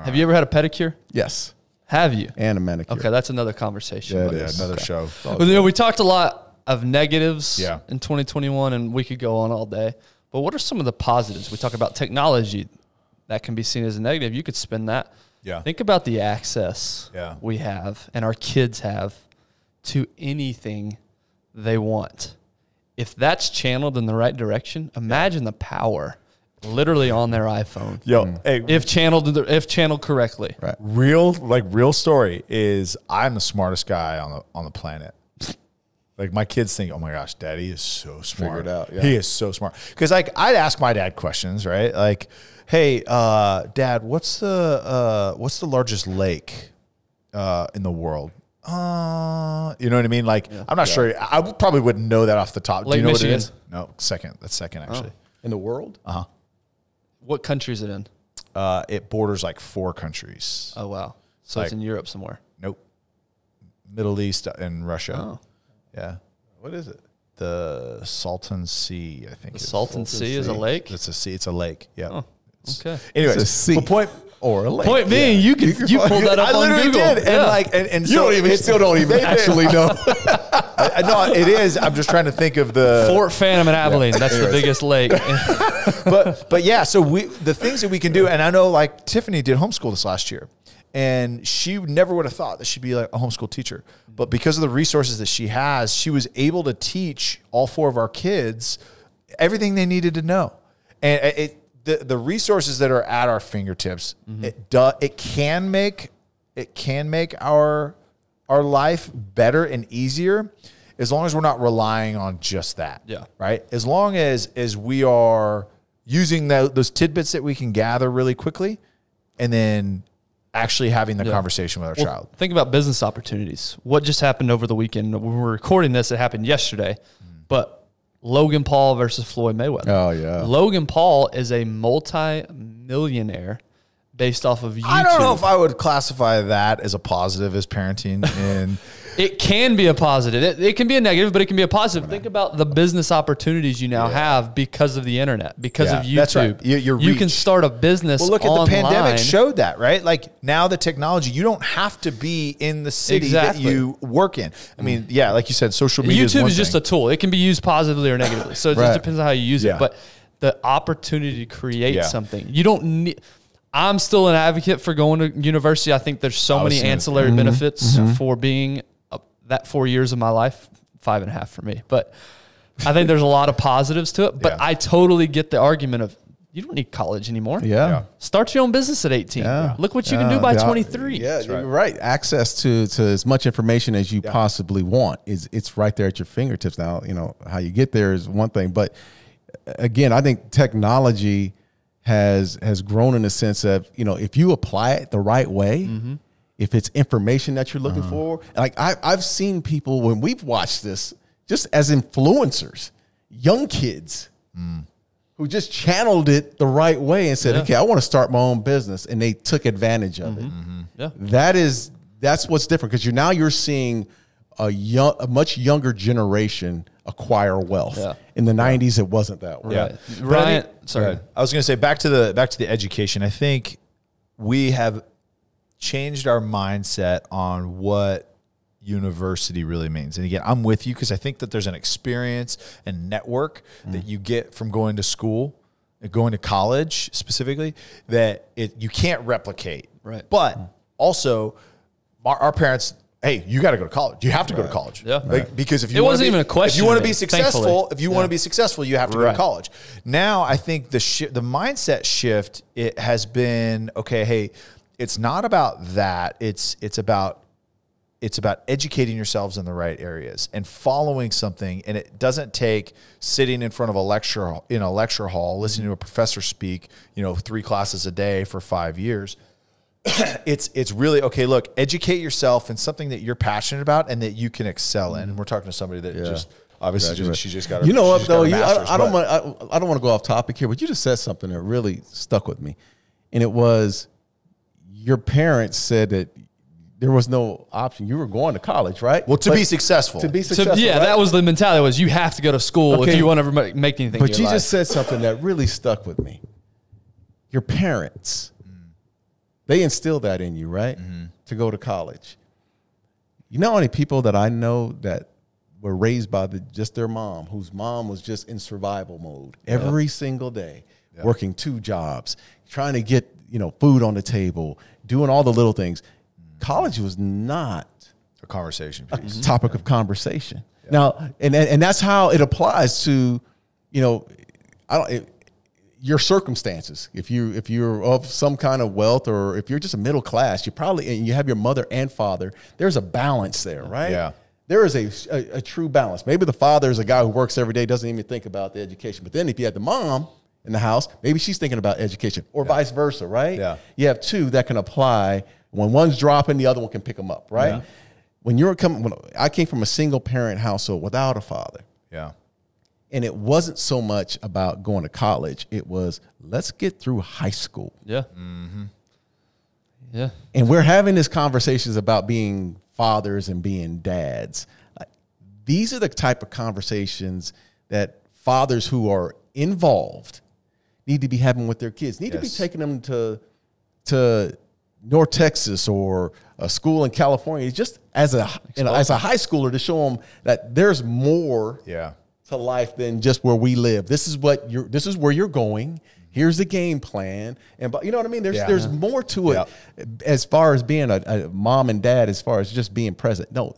C: Have you ever had a pedicure?
A: Yes.
C: Have you?
A: And a manicure.
C: Okay, that's another conversation.
B: Yeah, another show.
C: Well, we talked a lot of negatives in 2021, and we could go on all day. But what are some of the positives? We talk about technology that can be seen as a negative. You could spin that.
B: Yeah.
C: Think about the access we have and our kids have to anything they want. If that's channeled in the right direction, imagine the power literally on their iPhone.
B: Hey,
C: if channeled correctly.
A: Right.
B: Real story is I'm the smartest guy on the planet. Like my kids think, oh my gosh, Daddy is so smart.
A: Figured out, yeah.
B: He is so smart. Because like I'd ask my dad questions, right? Like, hey, Dad, what's the largest lake in the world? You know what I mean? Like, I'm not sure. I probably wouldn't know that off the top.
C: Lake
B: Do you know
C: Michigan.
B: what it is? No, second. That's second actually.
A: In the world?
C: What country is it in?
B: It borders like 4 countries.
C: Oh, wow. So it's in Europe somewhere.
B: Nope. Middle East and Russia.
C: Oh.
B: Yeah.
A: What is it?
B: The Salton Sea, I think.
C: The Salton Sea is a lake?
B: It's a sea. It's a lake. Yeah.
C: Oh, okay.
B: Anyways,
A: It's a sea.
B: but point
A: Or a lake.
C: Point being, you pulled that up
B: I
C: on
B: literally
C: Google.
B: did, and
A: You
B: so
A: don't even,
B: it's-
A: still don't even actually know.
B: no, it is. I'm just trying to think of the
C: Fort Phantom in Abilene. That's the biggest lake.
B: but yeah. So the things that we can do, and I know like Tiffany did homeschool this last year, and she never would have thought that she'd be like a homeschool teacher, but because of the resources that she has, she was able to teach all 4 of our kids everything they needed to know, and the resources that are at our fingertips, it can make our life better and easier as long as we're not relying on just that.
C: Yeah.
B: Right. As long as we are using those tidbits that we can gather really quickly, and then actually having the conversation with our child.
C: Think about business opportunities. What just happened over the weekend? When we're recording this, it happened yesterday, but Logan Paul versus Floyd Mayweather.
A: Oh, yeah.
C: Logan Paul is a multi-millionaire based off of YouTube.
B: I don't know if I would classify that as a positive as parenting. And
C: it can be a positive. It can be a negative, but it can be a positive. Think about the business opportunities you now have because of the internet, because of YouTube.
B: That's right.
C: You can start a business
B: well, look at
C: online.
B: the pandemic showed that, right? Like now the technology, you don't have to be in the city that you work in. I mean, yeah, like you said, social media
C: YouTube is just a tool. It can be used positively or negatively. So it just depends on how you use it. But the opportunity to create something, you don't need. I'm still an advocate for going to university. I think there's so many ancillary benefits for being that 4 years of my life, 5.5 for me. But I think there's a lot of positives to it. But I totally get the argument of you don't need college anymore.
A: Yeah.
C: Start your own business at 18.
A: Yeah.
C: Look what you can do by 23.
A: Yeah, you're right. Access to as much information as you possibly want it's right there at your fingertips. Now, you know, how you get there is one thing, but again, I think technology has grown in the sense of, you know, if you apply it the right way, if it's information that you're looking for, like I've seen people when we've watched this just as influencers, young kids who just channeled it the right way and said, okay, I want to start my own business. And they took advantage of it.
C: Yeah.
A: That's what's different, because you're seeing a much younger generation acquire wealth.
C: Yeah.
A: In the 90s, it wasn't that way.
C: Right. Ryan, sorry.
B: I was going to say back to the education. I think we have changed our mindset on what university really means. And again, I'm with you because I think that there's an experience and network that you get from going to school, going to college specifically, that you can't replicate.
C: Right.
B: But also, our parents, hey, you got to go to college. You have to go to college.
C: Yeah.
B: Like, because if you
C: It
B: wanna
C: wasn't
B: be,
C: even a question
B: if you want
C: to
B: to be
C: me,
B: successful,
C: thankfully.
B: if you want to be successful, you have to go to college. Now, I think the mindset shift, it has been, okay, hey, it's not about that. It's about educating yourselves in the right areas and following something. And it doesn't take sitting in front of a lecture hall, listening to a professor speak, 3 classes a day for 5 years. It's really, okay, look, educate yourself in something that you're passionate about and that you can excel in. And we're talking to somebody that just obviously she just got her,
A: you know what though,
B: master's,
A: I don't want to go off topic here, but you just said something that really stuck with me. And it was, your parents said that there was no option. You were going to college, right?
B: Well, to be successful.
A: To be successful, right?
C: That was the mentality, was you have to go to school if you want to make anything.
A: But
C: in
A: you
C: your life.
A: just said something that really stuck with me. Your parents, they instilled that in you, right? To go to college. You know how many people that I know that were raised by just their mom, whose mom was just in survival mode every single day, working 2 jobs, trying to get, food on the table, doing all the little things. College was not
B: a conversation piece.
A: A topic of conversation. Yeah. Now, and that's how it applies to, your circumstances. If you're of some kind of wealth, or if you're just a middle class, and you have your mother and father, there's a balance there, right?
B: Yeah.
A: There is a true balance. Maybe the father is a guy who works every day, doesn't even think about the education. But then if you had the mom in the house, maybe she's thinking about education, or vice versa, right?
B: Yeah.
A: You have 2 that can apply. When one's dropping, the other one can pick them up, right? Yeah. When I came from a single parent household without a father.
B: Yeah.
A: And it wasn't so much about going to college. It was, let's get through high school.
C: Yeah. Mm-hmm. Yeah.
A: And we're having these conversations about being fathers and being dads. These are the type of conversations that fathers who are involved need to be having with their kids, need to be taking them to North Texas or a school in California, just as a high schooler, to show them that there's more to life than just where we live. This is where you're going. Here's the game plan. And you know what I mean? There's more to it as far as being a mom and dad, as far as just being present. No,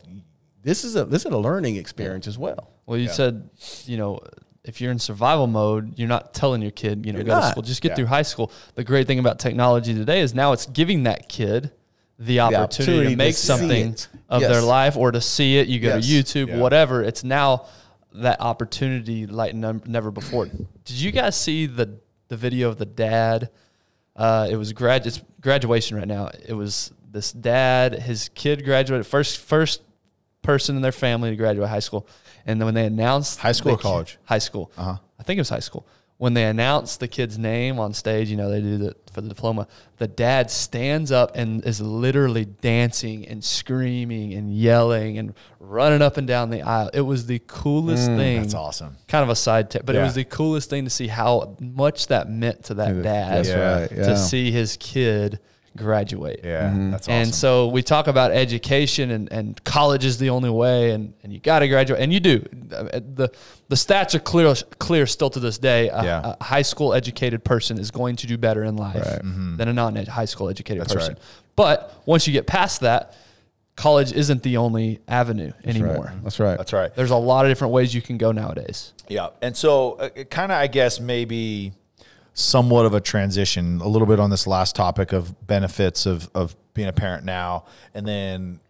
A: this is a learning experience as well.
C: Well, you said, if you're in survival mode, you're not telling your kid, go to school, just get through high school. The great thing about technology today is now it's giving that kid the opportunity to make something of their life, or to see it. You go to YouTube, whatever. It's now that opportunity like never before. Did you guys see the video of the dad? It was it's graduation right now. It was this dad, his kid graduated, first person in their family to graduate high school. And then when they announced
B: high school or college?
C: High school. I think it was high school. When they announced the kid's name on stage, they do that for the diploma. The dad stands up and is literally dancing and screaming and yelling and running up and down the aisle. It was the coolest thing.
B: That's awesome.
C: Kind of a side tip, but it was the coolest thing to see how much that meant to that dad.
A: That's right.
C: To see his kid graduate.
B: Yeah, that's awesome.
C: And so we talk about education and college is the only way, and you got to graduate, and you do. The stats are clear still to this day. A high school educated person is going to do better in life than a non-high school educated person. Right. But once you get past that, college isn't the only avenue anymore.
A: That's right.
B: That's right.
C: There's a lot of different ways you can go nowadays.
B: Yeah, and so kind of, I guess, maybe somewhat of a transition a little bit on this last topic of benefits of being a parent now, and then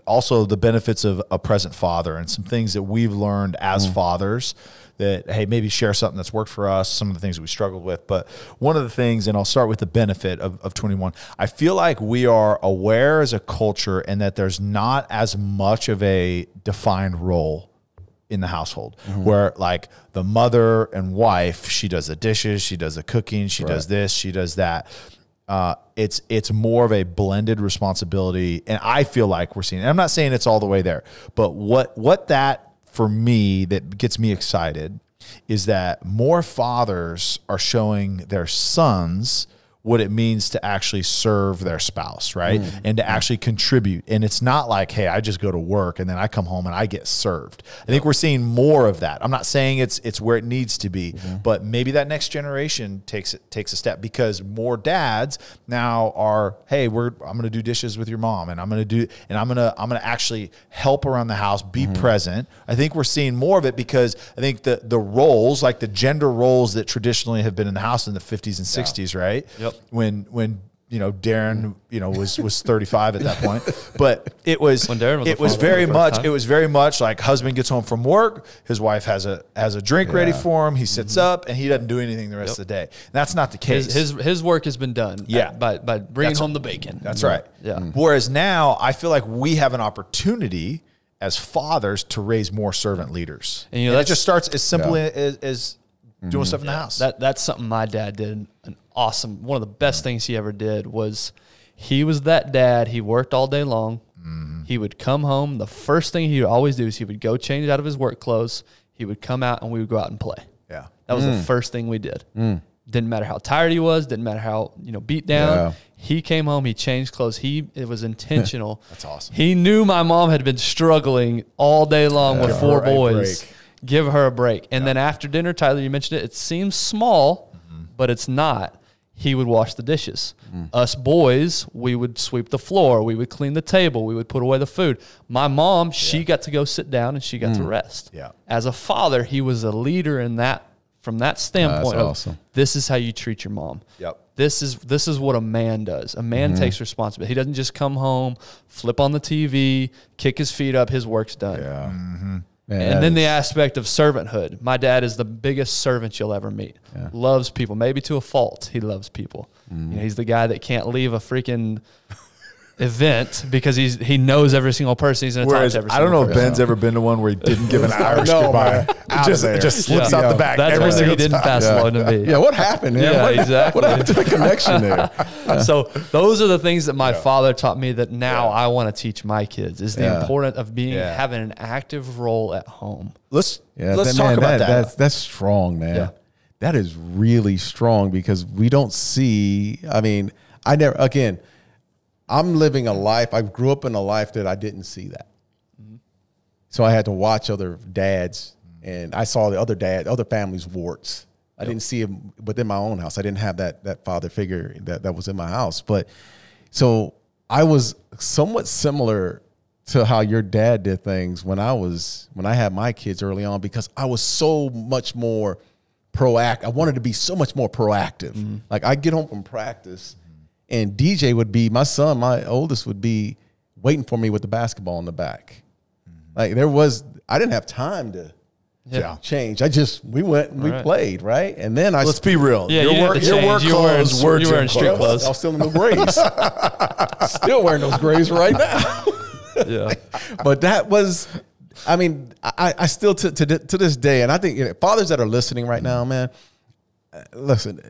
B: also the benefits of a present father, and some things that we've learned as fathers that, hey, maybe share something that's worked for us, some of the things that we struggled with. But one of the things, and I'll start with the benefit of 21, I feel like we are aware as a culture and that there's not as much of a defined role in the household, where like the mother and wife, she does the dishes, she does the cooking, she does this, she does that. It's more of a blended responsibility, and I feel like we're seeing, and I'm not saying it's all the way there, but what that, for me, that gets me excited is that more fathers are showing their sons what it means to actually serve their spouse, right? And to actually contribute. And it's not like, hey, I just go to work and then I come home and I get served. I think we're seeing more of that. I'm not saying it's where it needs to be, but maybe that next generation takes a step, because more dads now are, hey, I'm going to do dishes with your mom, and I'm going to actually help around the house, be present. I think we're seeing more of it, because I think the roles, like the gender roles that traditionally have been in the house in the 50s and 60s, right?
C: Yep.
B: When Darren was 35 at that point, but it was very much like husband gets home from work, his wife has a drink ready for him, he sits up and he doesn't do anything the rest of the day. And that's not the case.
C: His work has been done. By bringing home the bacon.
B: That's right.
C: Yeah.
B: Whereas now I feel like we have an opportunity as fathers to raise more servant leaders, and that just starts as simple as doing stuff in the house.
C: That's something my dad did. One of the best things he ever did was, he was that dad. He worked all day long. He would come home. The first thing he would always do is he would go change out of his work clothes. He would come out and we would go out and play.
B: Yeah.
C: That was the first thing we did. Didn't matter how tired he was. Didn't matter how beat down. Yeah. He came home. He changed clothes. It was intentional.
B: That's awesome.
C: He knew my mom had been struggling all day long with 4 boys. Give her a break. And then after dinner, Tyler, you mentioned it. It seems small, but it's not. He would wash the dishes. Us boys, we would sweep the floor. We would clean the table. We would put away the food. My mom, she got to go sit down and she got to rest.
B: Yeah.
C: As a father, he was a leader in that, from that standpoint.
A: That's awesome.
C: This is how you treat your mom.
B: Yep.
C: This is what a man does. A man takes responsibility. He doesn't just come home, flip on the TV, kick his feet up, his work's done.
A: Yeah.
C: Man, and then the aspect of servanthood. My dad is the biggest servant you'll ever meet. Yeah. Loves people, maybe to a fault. He loves people. You know, he's the guy that can't leave a freaking event because he knows every single person. He's going to talk to every single person.
B: I don't know if Ben's ever been to one where he didn't give an Irish goodbye. It just slips out the back.
C: That's why he didn't pass along to me.
A: Yeah, what happened?
C: Yeah, exactly.
A: What happened to the connection there?
C: So those are the things that my father taught me that now I want to teach my kids is the importance of having an active role at home.
B: Let's talk about that.
A: That's strong, man. Yeah. That is really strong because we don't see. I mean, I'm living a life. I grew up in a life that I didn't see that. So I had to watch other dads, and I saw the other families' warts. I didn't see them within my own house. I didn't have that father figure that was in my house. But so I was somewhat similar to how your dad did things when I had my kids early on, because I was so much more proactive. I wanted to be so much more proactive. Like I'd get home from practice, and DJ would be, my son, my oldest, would be waiting for me with the basketball in the back. Like I didn't have time to change. We went and we played, right? And then let's
B: be real.
C: Yeah,
B: your work clothes were
C: wearing street clothes.
A: I was still in the grays. Still wearing those grays right now.
C: Yeah.
A: But that was, I mean, I still, to this day, and I think fathers that are listening right now, man, listen,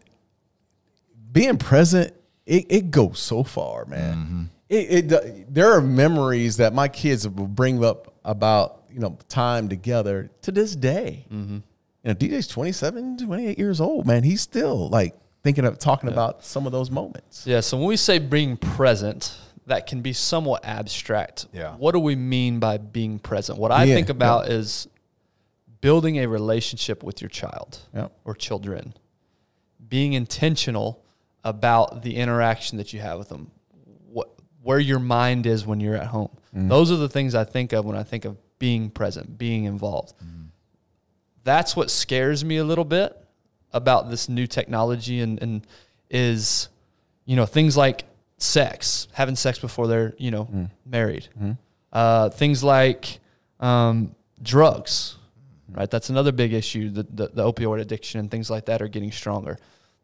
A: being present, it goes so far, man. There are memories that my kids will bring up about, time together to this day. DJ's 27, 28 years old, man. He's still like talking about some of those moments.
C: Yeah. So when we say being present, that can be somewhat abstract.
B: Yeah.
C: What do we mean by being present? What I think about is building a relationship with your child or children, being intentional about the interaction that you have with them, where your mind is when you're at home. Those are the things I think of when I think of being present, being involved. That's what scares me a little bit about this new technology and is, things like sex, having sex before they're, married. Things like drugs, right? That's another big issue. The opioid addiction and things like that are getting stronger.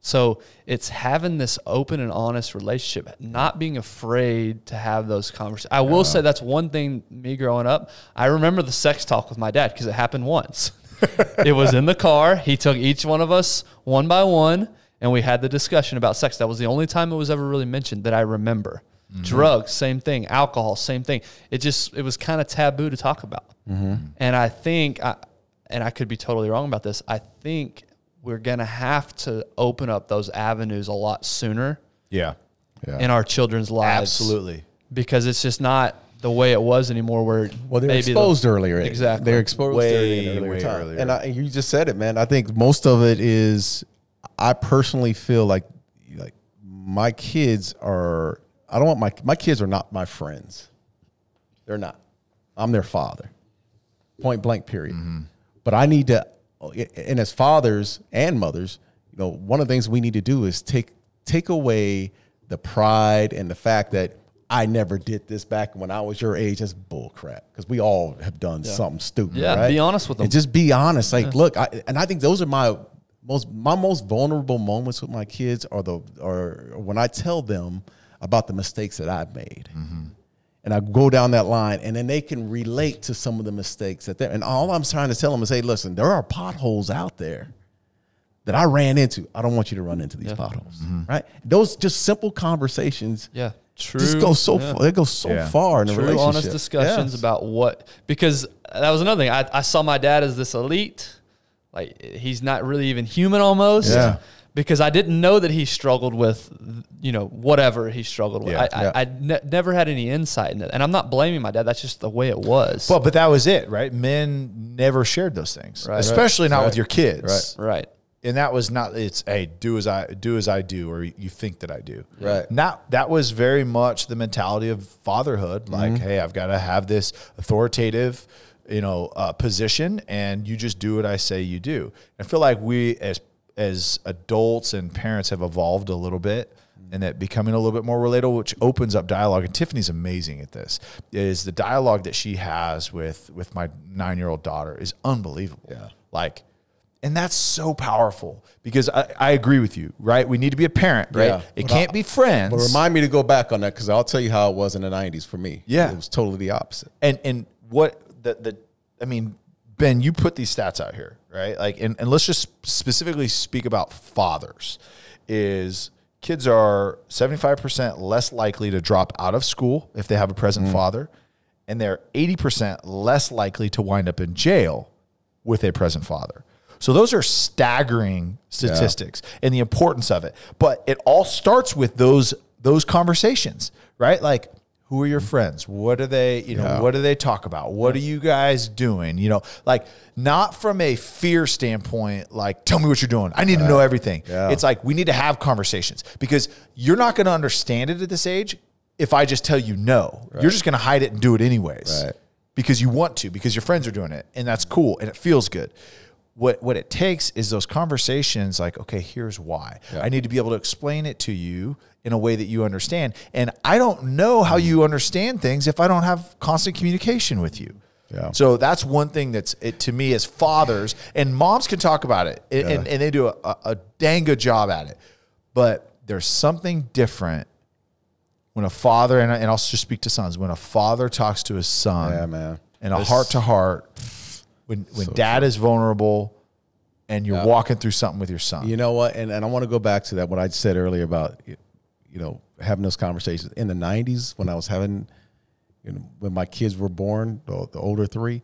C: So it's having this open and honest relationship, not being afraid to have those conversations. I will say that's one thing, me growing up, I remember the sex talk with my dad because it happened once. It was in the car. He took each one of us one by one, and we had the discussion about sex. That was the only time it was ever really mentioned that I remember. Drugs, same thing. Alcohol, same thing. It was kind of taboo to talk about. And I think, and I could be totally wrong about this, I think we're going to have to open up those avenues a lot sooner in our children's lives.
B: Absolutely.
C: Because it's just not the way it was anymore where
A: they're exposed earlier.
C: Exactly.
A: They're exposed way earlier. And you just said it, man. I think most of it is, I personally feel like my kids are, I don't want my kids are not my friends. They're not. I'm their father. Point blank, period. But I need to, and as fathers and mothers, one of the things we need to do is take away the pride and the fact that I never did this back when I was your age. That's bull crap, because we all have done something stupid. Right?
C: Be honest with them.
A: And just be honest. Like, look, I think those are my most vulnerable moments with my kids are when I tell them about the mistakes that I've made. And I go down that line, and then they can relate to some of the mistakes that they're. And all I'm trying to tell them is, hey, listen, there are potholes out there that I ran into. I don't want you to run into these potholes, right? Those just simple conversations.
C: True.
A: Just go so far. It goes so far in a relationship.
C: Honest discussions about because that was another thing. I saw my dad as this elite, like he's not really even human almost. Because I didn't know that he struggled with, whatever he struggled with. I never had any insight in it. And I'm not blaming my dad. That's just the way it was.
B: But that was it, right? Men never shared those things, especially not with your kids.
C: Right.
B: And that was not, it's, hey, do as I do, or you think that I do.
A: Right.
B: That was very much the mentality of fatherhood. Like, hey, I've got to have this authoritative, position, and you just do what I say you do. I feel like we as adults and parents have evolved a little bit, and that becoming a little bit more relatable, which opens up dialogue. And Tiffany's amazing at this. Is the dialogue that she has with my 9-year-old daughter is unbelievable.
A: Yeah.
B: Like, and that's so powerful, because I agree with you, right? We need to be a parent, right?
A: Yeah.
B: It can't be friends.
A: But remind me to go back on that, because I'll tell you how it was in the 90s for me.
B: Yeah.
A: It was totally the opposite.
B: And what I mean, Ben, you put these stats out here, right? Like, and let's just specifically speak about fathers. Is kids are 75% less likely to drop out of school if they have a present father, and they're 80% less likely to wind up in jail with a present father. So those are staggering statistics and the importance of it. But it all starts with those conversations, right? Like, who are your friends? What are they, what do they talk about? What are you guys doing? Like, not from a fear standpoint, like, tell me what you're doing. I need to know everything. Yeah. It's like, we need to have conversations, because you're not going to understand it at this age if I just tell you no. Right. You're just going to hide it and do it anyways, because you want to, because your friends are doing it, and that's cool, and it feels good. What it takes is those conversations, like, okay, here's why. Yeah. I need to be able to explain it to you in a way that you understand. And I don't know how you understand things if I don't have constant communication with you. Yeah. So that's one thing to me, as fathers, and moms can talk about it, and they do a dang good job at it. But there's something different when a father, and I'll just speak to sons, when a father talks to his son in a heart-to-heart, when dad is vulnerable and you're walking through something with your son.
A: You know what? And I want to go back to that, what I said earlier about, having those conversations. In the 90s, when I was having, when my kids were born, the older 3,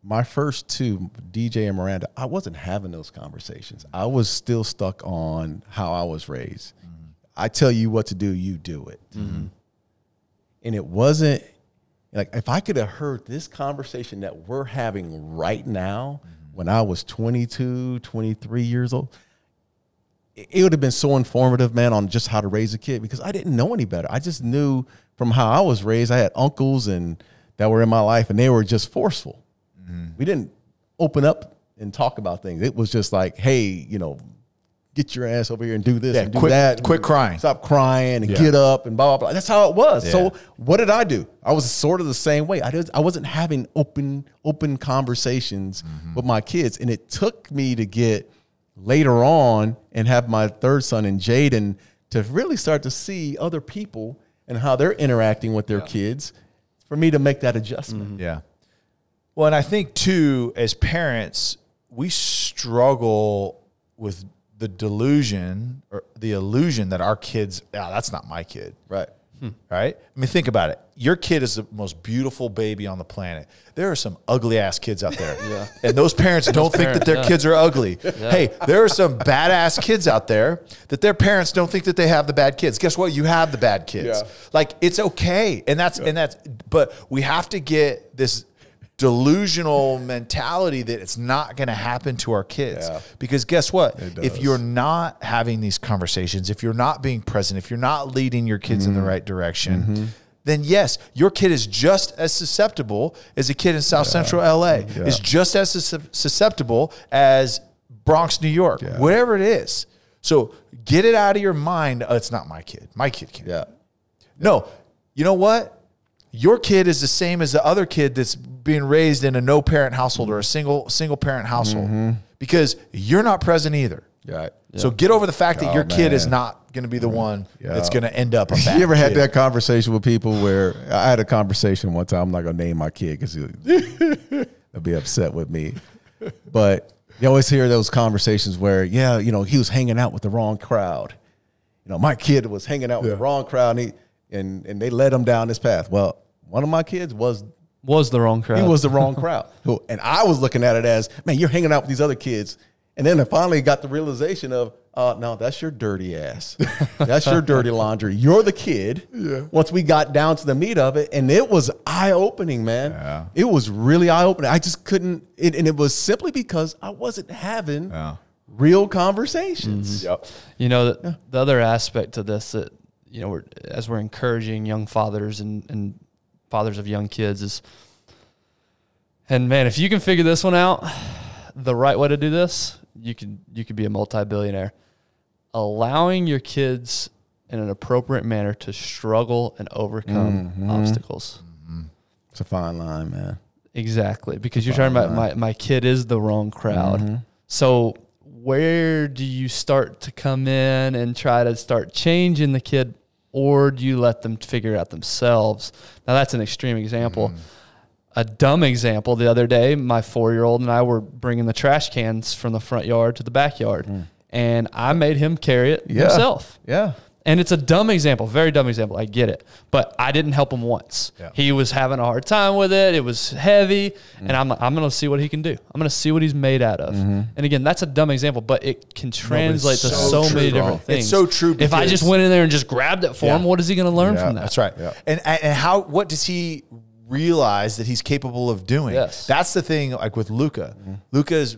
A: my first 2, DJ and Miranda, I wasn't having those conversations. I was still stuck on how I was raised. Mm-hmm. I tell you what to do, you do it. Mm-hmm. And it wasn't, like, if I could have heard this conversation that we're having right now, when I was 22, 23 years old, it would have been so informative, man, on just how to raise a kid, because I didn't know any better. I just knew from how I was raised. I had uncles that were in my life, and they were just forceful. Mm-hmm. We didn't open up and talk about things. It was just like, hey, get your ass over here and do this and do that.
B: Quit crying.
A: Stop crying and get up and blah, blah, blah. That's how it was. Yeah. So what did I do? I was sort of the same way. I wasn't having open conversations with my kids. And it took me to get later on and have my third son in Jaden to really start to see other people and how they're interacting with their kids for me to make that adjustment.
B: Mm-hmm. Yeah. Well, and I think, too, as parents, we struggle with the delusion or the illusion that our kids, that's not my kid.
A: Right.
B: Right? I mean, think about it. Your kid is the most beautiful baby on the planet. There are some ugly ass kids out there. Yeah. And those parents don't think that their kids are ugly. Yeah. Hey, there are some badass kids out there that their parents don't think that they have the bad kids. Guess what? You have the bad kids. Yeah. Like, it's okay. But we have to get this delusional mentality that it's not going to happen to our kids. Yeah. Because guess what? If you're not having these conversations, if you're not being present, if you're not leading your kids in the right direction, then yes, your kid is just as susceptible as a kid in South Central LA. Yeah. Is just as susceptible as Bronx, New York, whatever it is. So get it out of your mind. Oh, it's not my kid. My kid can't.
A: Yeah.
B: No, you know what? Your kid is the same as the other kid that's being raised in a no-parent household or a single-parent household, because you're not present either.
A: Yeah.
B: So get over the fact that your kid is not going to be the one that's going to end up a bad
A: You ever had
B: kid.
A: that conversation with people where I had a conversation one time, I'm not going to name my kid because he'll be upset with me. But you always hear those conversations where, he was hanging out with the wrong crowd. My kid was hanging out with the wrong crowd, and they led him down this path. Well, one of my kids was
C: the wrong crowd.
A: He was the wrong crowd. And I was looking at it as, man, you're hanging out with these other kids. And then I finally got the realization of, no, that's your dirty ass. That's your dirty laundry. You're the kid. Yeah. Once we got down to the meat of it, and it was eye-opening, man. Yeah. It was really eye-opening. I just couldn't, and it was simply because I wasn't having real conversations.
B: Yep.
C: You know, the other aspect to this that, you know, as we're encouraging young fathers and fathers of young kids is, and man, if you can figure this one out, the right way to do this, you could be a multi-billionaire. Allowing your kids in an appropriate manner to struggle and overcome obstacles.
A: It's a fine line, man.
C: Exactly, because you're talking about my kid is the wrong crowd. So where do you start to come in and try to start changing the kid, or do you let them figure it out themselves? Now, that's an extreme example. A dumb example, the other day, my 4-year-old and I were bringing the trash cans from the front yard to the backyard, and I made him carry it himself.
A: Yeah.
C: And it's a dumb example, very dumb example. I get it. But I didn't help him once.
B: Yeah.
C: He was having a hard time with it. It was heavy. And I'm going to see what he can do. I'm going to see what he's made out of. And again, that's a dumb example, but it can translate to so many different things.
B: It's so true.
C: If I just went in there and just grabbed it for him, what is he going to learn from that?
B: That's right. Yeah. And what does he realize that he's capable of doing?
C: Yes.
B: That's the thing, like with Luca. Luca's,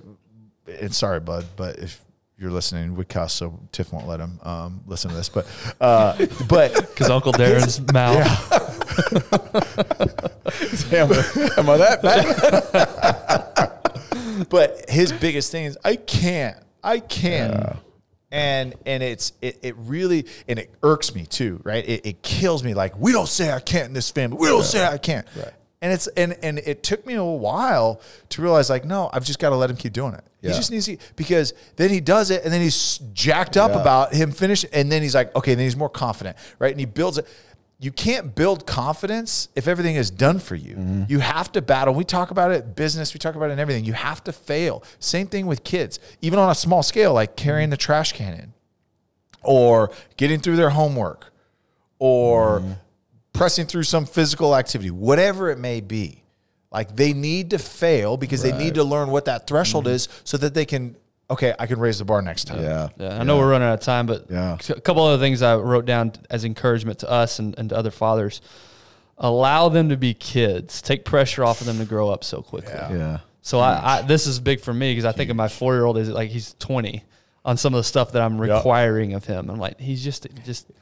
B: and sorry, bud, but if you're listening, would cuss, so Tiff won't let him listen to this. But
C: Because Uncle Darren's mouth.
A: Am I that bad?
B: But his biggest thing is, I can't. And it really, and it irks me too, right? It kills me. Like, we don't say I can't in this family. We don't say I can't. Right. And it took me a while to realize, like, no, I've just got to let him keep doing it. He just needs to, because then he does it, and then he's jacked up about him finishing, and then he's like, okay, then he's more confident, right? And he builds it. You can't build confidence if everything is done for you. You have to battle. We talk about it in business. We talk about it in everything. You have to fail. Same thing with kids, even on a small scale, like carrying the trash can in, or getting through their homework, or pressing through some physical activity, whatever it may be. Like, they need to fail because they need to learn what that threshold is so that they can, okay, I can raise the bar next time.
C: Yeah. I know we're running out of time, but a couple other things I wrote down as encouragement to us and to other fathers. Allow them to be kids. Take pressure off of them to grow up so quickly. So I this is big for me because I think of my 4-year-old is like he's 20 on some of the stuff that I'm requiring of him. I'm like, he's just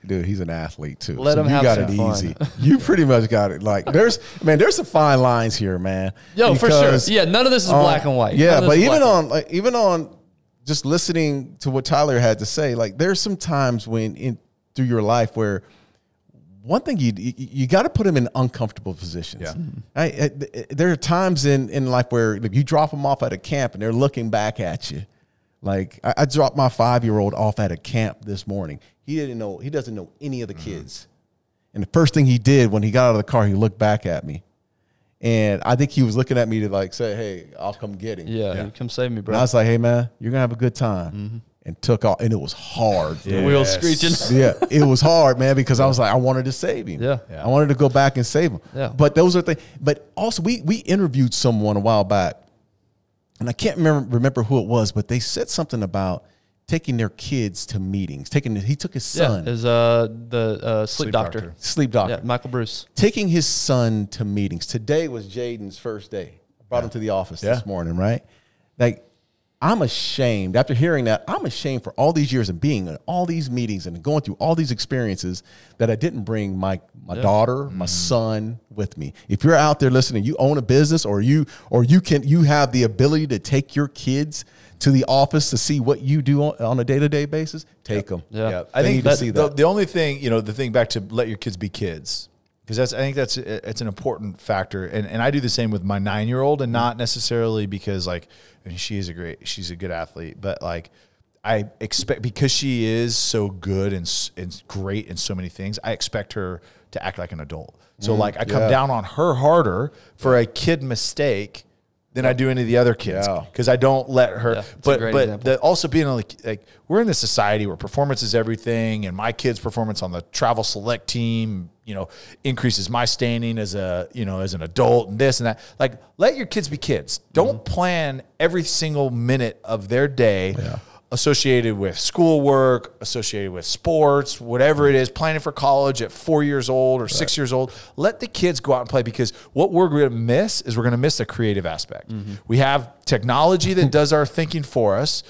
A: dude, he's an athlete too.
C: Let him have some fun. You got it easy.
A: You pretty much got it. Like, there's some fine lines here, man.
C: Yo, for sure. Yeah, none of this is black and white.
A: Yeah, but even on just listening to what Tyler had to say, like, there's some times when through your life where one thing you got to put them in uncomfortable positions. Yeah. Right? There are times in life where you drop them off at a camp and they're looking back at you. Like, I dropped my 5-year-old off at a camp this morning. He doesn't know any of the kids. And the first thing he did when he got out of the car, he looked back at me. And I think he was looking at me to, like, say, hey, I'll come get him.
C: Yeah. Come save me, bro.
A: And I was like, hey, man, you're going to have a good time. And took off. And it was hard.
C: The wheels screeching.
A: Yeah, it was hard, man, because I was like, I wanted to save him. Yeah. I wanted to go back and save him. Yeah. But those are things. But also, we interviewed someone a while back. And I can't remember who it was, but they said something about taking their kids to meetings. He took his son.
C: Yeah, the sleep doctor.
A: Sleep doctor.
C: Yeah, Michael Bruce.
A: Taking his son to meetings. Today was Jaden's first day. I brought him to the office this morning, right? Like, I'm ashamed. After hearing that, I'm ashamed for all these years of being in all these meetings and going through all these experiences that I didn't bring my daughter, my son with me. If you're out there listening, you own a business or you have the ability to take your kids to the office to see what you do on a day-to-day basis, take them.
B: Yeah. I think the only thing, the thing back to let your kids be kids. Because I think it's an important factor, and I do the same with my 9-year-old, and not necessarily because, like, I mean, she's a good athlete, but, like, I expect, because she is so good and great in so many things, I expect her to act like an adult. So like, I come down on her harder for a kid mistake than I do any of the other kids, because I don't let her. But also being like we're in this society where performance is everything, and my kid's performance on the travel select team, increases my standing as an adult, and this and that. Like, let your kids be kids. Don't plan every single minute of their day associated with schoolwork, associated with sports, whatever it is, planning for college at 4 years old or 6 years old. Let the kids go out and play, because what we're going to miss is we're going to miss the creative aspect. We have technology that does our thinking for us,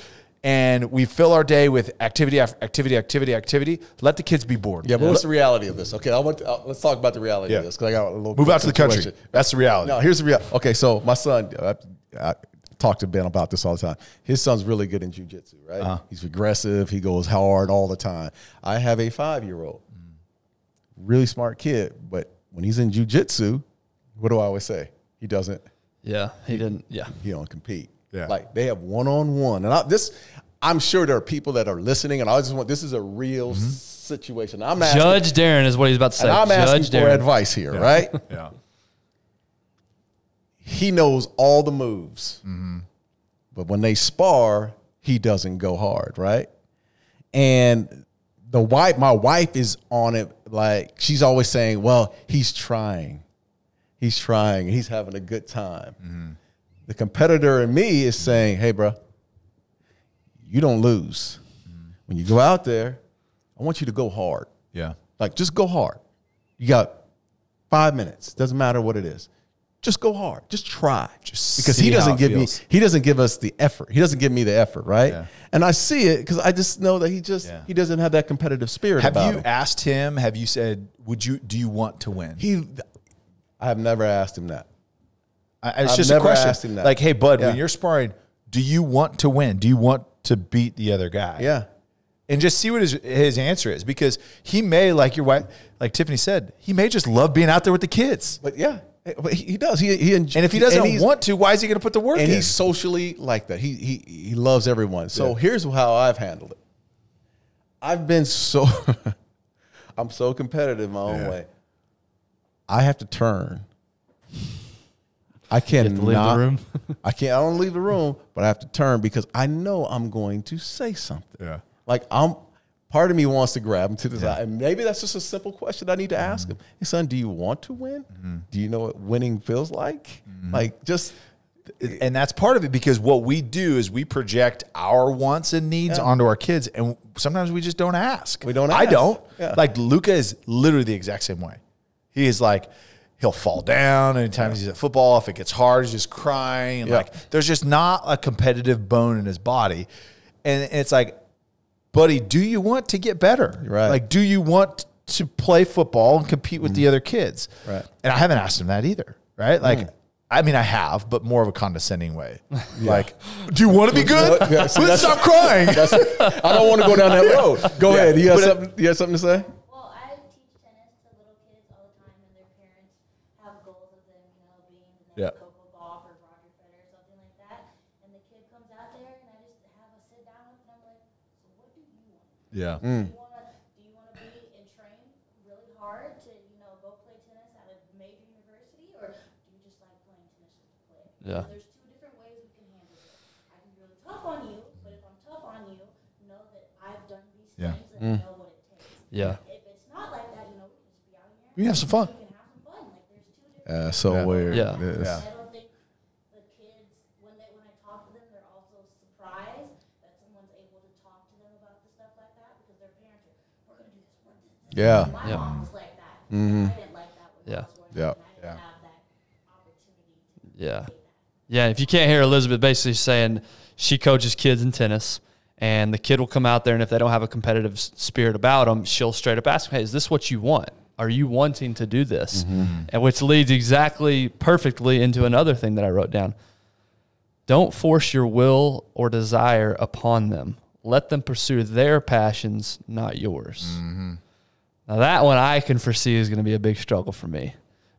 B: and we fill our day with activity after activity, activity. Let the kids be bored.
A: Yeah, but what's the reality of this? Okay, let's talk about the reality of this because I got a little
B: move out to the country. That's the reality.
A: No, here's the reality. Okay, so my son, I talk to Ben about this all the time. His son's really good in jiu-jitsu, right? He's aggressive. He goes hard all the time. I have a 5-year-old, really smart kid, but when he's in jiu-jitsu, what do I always say? He doesn't.
C: Yeah, he didn't. Yeah,
A: he don't compete.
B: Yeah,
A: like they have one-on-one, and I'm sure there are people that are listening, and I just want, this is a real situation. I'm asking,
C: Judge Darren is what he's about to say.
A: And I'm asking for advice here, right?
B: Yeah.
A: He knows all the moves, but when they spar, he doesn't go hard, right? And my wife is on it, like she's always saying, well, he's trying, he's having a good time. The competitor in me is saying, hey, bro, you don't lose. When you go out there, I want you to go hard.
B: Yeah.
A: Like, just go hard. You got 5 minutes. Doesn't matter what it is. Just go hard. Just try. Because he doesn't give us the effort. He doesn't give me the effort, right? Yeah. And I see it because I just know that he doesn't have that competitive spirit.
B: Have you asked him? Have you said, do you want to win?
A: I have never asked him that.
B: It's just a question. Like, hey, bud, when you're sparring, do you want to win? Do you want to beat the other guy?
A: Yeah.
B: And just see what his answer is, because he may, like your wife, like Tiffany said, he may just love being out there with the kids.
A: But yeah, he does. And
B: if he doesn't want to, why is he going to put the work in?
A: And he's socially like that. He loves everyone. So here's how I've handled it. I've been I'm so competitive my own way. I have to turn. I can't leave the room. I don't leave the room, but I have to turn because I know I'm going to say something.
B: Yeah.
A: Like part of me wants to grab him to the side. And maybe that's just a simple question I need to ask him. Hey, son, do you want to win? Do you know what winning feels like? Like, just.
B: And that's part of it, because what we do is we project our wants and needs onto our kids. And sometimes we just don't ask.
A: We don't ask.
B: I don't. Yeah. Like, Luca is literally the exact same way. He is like, he'll fall down anytime he's at football. If it gets hard, he's just crying. And like, there's just not a competitive bone in his body. And it's like, buddy, do you want to get better?
A: Right.
B: Like, do you want to play football and compete with the other kids?
A: Right.
B: And I haven't asked him that either. Right. Like, I mean, I have, but more of a condescending way. Like, do you want to be good? Let's stop crying.
A: I don't want to go down that road. Go ahead. You have something to say?
D: Well, I teach tennis to little kids all the time, and their parents have goals of them, being the next Coco Gauff or Roger Federer or something like that. And the kid comes out there, and I just have a sit down with them, and I'm like, so what do you want?
B: Yeah.
D: Do you want to be and train really hard to, go play tennis at a major university, or do you just like playing tennis just to play?
C: Yeah.
D: There's two different ways we can handle it. I can be really tough on you, but if I'm tough on you, know that I've done these things and I know what it takes.
C: Yeah.
D: If it's not like that, we can just be out here.
B: We can have some fun.
D: We can have some fun. Like, there's two different.
A: So weird.
C: Yeah.
D: I don't think the kids, when I talk to them, they're also surprised that someone's able to talk to them about the stuff like that, because their parents are, we're going to do this, we're going to do this.
A: Yeah.
D: My mom was like that. I didn't like that when I was growing up, and I didn't have that opportunity to say that.
C: Yeah, if you can't hear Elizabeth basically saying she coaches kids in tennis, and the kid will come out there, and if they don't have a competitive spirit about them, she'll straight up ask them, hey, is this what you want? Are you wanting to do this? And which leads exactly perfectly into another thing that I wrote down. Don't force your will or desire upon them. Let them pursue their passions, not yours. Now, that one I can foresee is going to be a big struggle for me,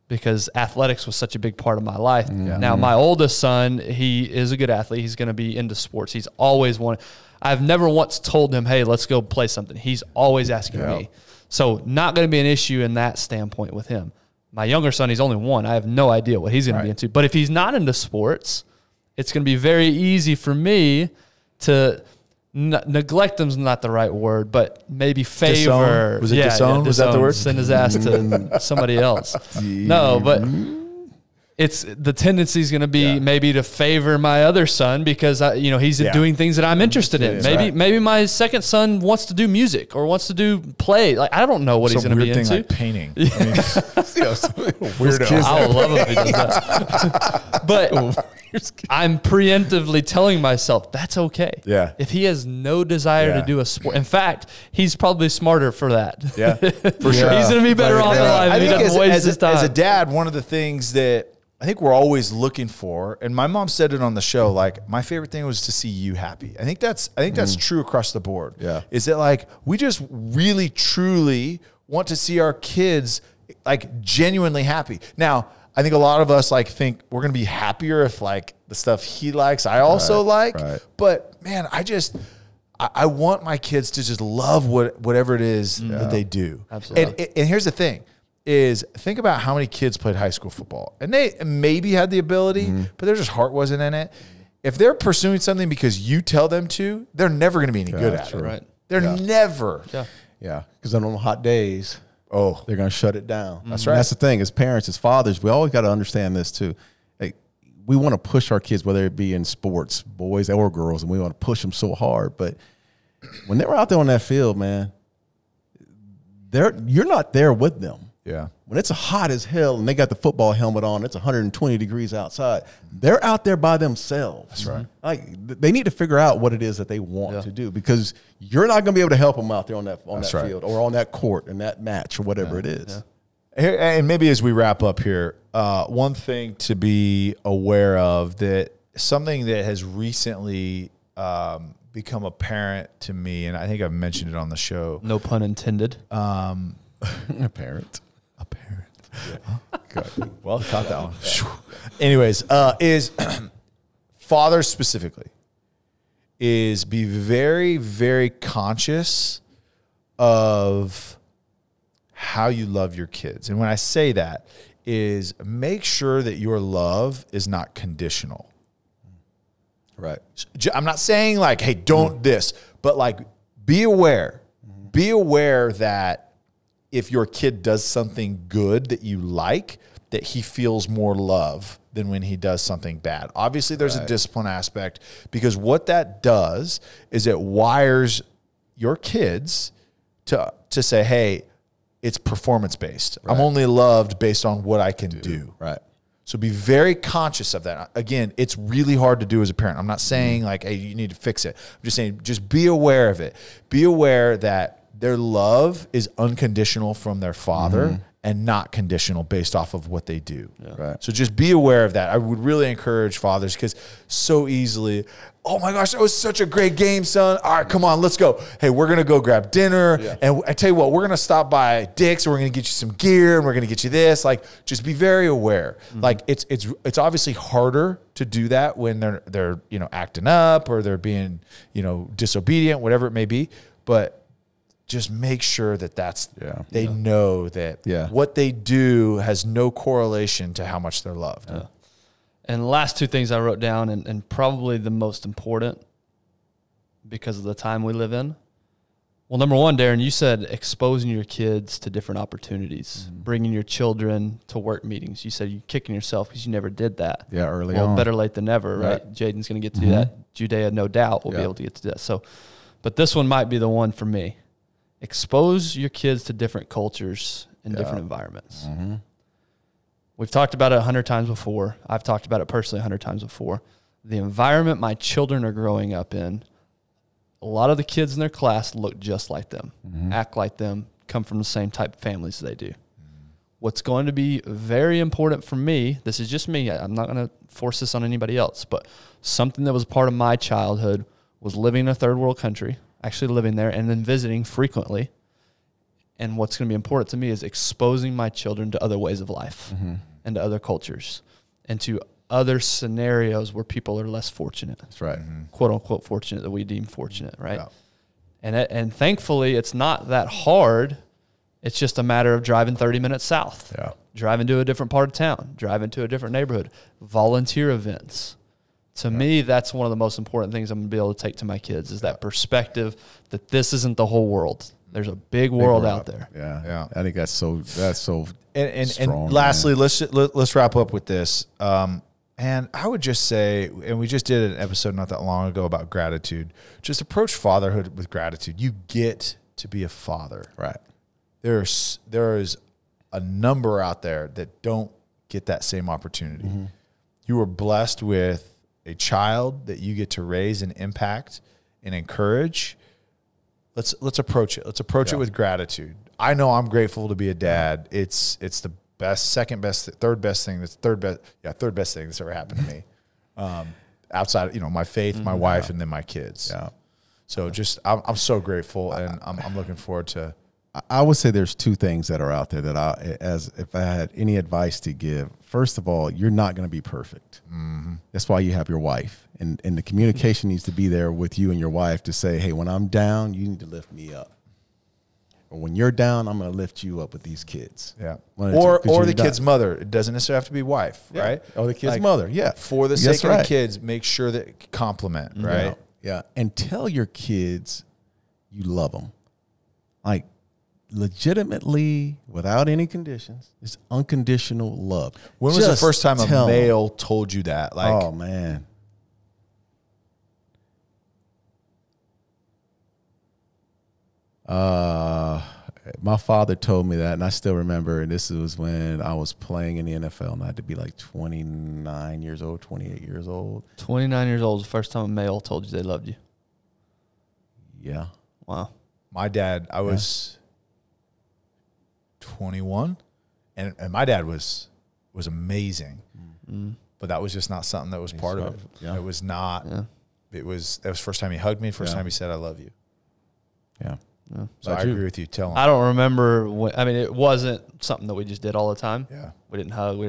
C: because athletics was such a big part of my life. Now, my oldest son, he is a good athlete. He's going to be into sports. He's always wanted. I've never once told him, hey, let's go play something. He's always asking me. So not going to be an issue in that standpoint with him. My younger son, he's only 1. I have no idea what he's going to be into. But if he's not into sports, it's going to be very easy for me to neglect him's not the right word, but maybe favor.
B: Disown? Was it disown? Was that the word?
C: Send his ass to somebody else. No, but it's the tendency is going to be maybe to favor my other son because he's doing things that I'm interested in. Maybe my second son wants to do music or wants to do play. Like, I don't know what he's going to be into.
B: Like painting. I mean, weirdo.
C: I would love it if he does that. But I'm preemptively telling myself that's okay.
B: Yeah.
C: If he has no desire to do a sport, in fact, he's probably smarter for that.
B: Yeah, for sure.
C: He's going to be better off in life if he doesn't waste his time.
B: As a dad, one of the things that I think we're always looking for, and my mom said it on the show, like, my favorite thing was to see you happy. I think that's true across the board.
A: Yeah.
B: Is that like, we just really, truly want to see our kids like genuinely happy. Now, I think a lot of us like think we're going to be happier if like the stuff he likes, I also like, but man, I want my kids to just love whatever it is that they do.
C: Absolutely.
B: And here's the thing. Is think about how many kids played high school football, and they maybe had the ability, but their just heart wasn't in it. If they're pursuing something because you tell them to, they're never going to be any good at it.
C: Right.
B: They're never.
A: Yeah, because on hot days, they're going to shut it down.
B: That's right.
A: That's the thing. As parents, as fathers, we always got to understand this too. Like, we want to push our kids, whether it be in sports, boys or girls, and we want to push them so hard. But when they're out there on that field, man, you're not there with them.
B: Yeah.
A: When it's hot as hell and they got the football helmet on, it's 120 degrees outside. They're out there by themselves.
B: That's right.
A: Like, they need to figure out what it is that they want to do, because you're not going to be able to help them out there on that field or on that court in that match or whatever it is.
B: Here, and maybe as we wrap up here, one thing to be aware of, that something that has recently become apparent to me, and I think I've mentioned it on the show.
C: No pun intended.
A: Apparent.
B: Good. Well, caught that one. Anyways, is fathers specifically is be very, very conscious of how you love your kids. And when I say that, is make sure that your love is not conditional.
A: Right.
B: I'm not saying like, hey, don't this, but like, be aware. Be aware that if your kid does something good that you like, that he feels more love than when he does something bad. Obviously, there's a discipline aspect, because what that does is it wires your kids to say, hey, it's performance-based. I'm only loved based on what I can do.
A: Right.
B: So be very conscious of that. Again, it's really hard to do as a parent. I'm not saying like, hey, you need to fix it. I'm just saying, just be aware of it. Be aware that their love is unconditional from their father and not conditional based off of what they do.
A: Right.
B: So just be aware of that. I would really encourage fathers, because so easily, oh my gosh, that was such a great game, son. All right, come on, let's go. Hey, we're going to go grab dinner. And I tell you what, we're going to stop by Dick's and we're going to get you some gear and we're going to get you this. Like, just be very aware. Like, it's obviously harder to do that when they're acting up or they're being, disobedient, whatever it may be. But just make sure that they know that what they do has no correlation to how much they're loved.
C: And the last two things I wrote down, and probably the most important because of the time we live in. Well, number one, Darren, you said exposing your kids to different opportunities, bringing your children to work meetings. You said you're kicking yourself because you never did that.
A: Yeah, early
C: on.
A: on.
C: Better late than never, right? Jaden's going to get to do that. Judea, no doubt, will be able to get to do that. So, but this one might be the one for me. Expose your kids to different cultures and different environments. We've talked about it 100 times before. I've talked about it personally 100 times before. The environment my children are growing up in, a lot of the kids in their class look just like them, act like them, come from the same type of families they do. What's going to be very important for me, this is just me, I'm not going to force this on anybody else, but something that was part of my childhood was living in a third world country, actually living there and then visiting frequently. And what's going to be important to me is exposing my children to other ways of life and to other cultures and to other scenarios where people are less fortunate.
A: That's right.
C: Quote unquote fortunate that we deem fortunate, right? And thankfully it's not that hard. It's just a matter of driving 30 minutes south, driving to a different part of town, driving to a different neighborhood, volunteer events. To me, that's one of the most important things I'm going to be able to take to my kids is that perspective that this isn't the whole world. There's a big world out there.
A: Yeah. I think that's so strong,
B: and lastly, let's wrap up with this. And I would just say, and we just did an episode not that long ago about gratitude. Just approach fatherhood with gratitude. You get to be a father.
A: Right.
B: There is a number out there that don't get that same opportunity. you are blessed with a child that you get to raise and impact and encourage, let's approach it. Let's approach it with gratitude. I know I'm grateful to be a dad. It's the best, second best, third best thing that's third best thing that's ever happened to me. Outside, my faith, my wife, and then my kids. Yeah. So I'm so grateful, and I'm looking forward to.
A: I would say there's two things that are out there that if I had any advice to give, first of all, you're not going to be perfect. Mm-hmm. That's why you have your wife, and the communication needs to be there with you and your wife to say, hey, when I'm down, you need to lift me up. Or when you're down, I'm going to lift you up with these kids.
B: Yeah. Or the kid's mother. It doesn't necessarily have to be wife, right?
A: Or the kid's mother. Yeah.
B: For the sake of the kids, make sure that compliment, right?
A: Yeah. And tell your kids you love them. Like, legitimately, without any conditions, it's unconditional love.
B: When was the first time a male told you that? Like,
A: oh man, my father told me that, and I still remember. And this was when I was playing in the NFL, and I had to be like 29 years old, 28 years old.
C: 29 years old was the first time a male told you they loved you.
A: Yeah.
C: Wow.
B: My dad, I was 21, and my dad was amazing, but that was just not something that was part of it. Yeah. It was not. Yeah. That was the first time he hugged me. First time he said, "I love you."
A: Yeah.
B: So I agree with you. Tell him.
C: I don't remember. It wasn't something that we just did all the time.
B: Yeah.
C: We didn't hug.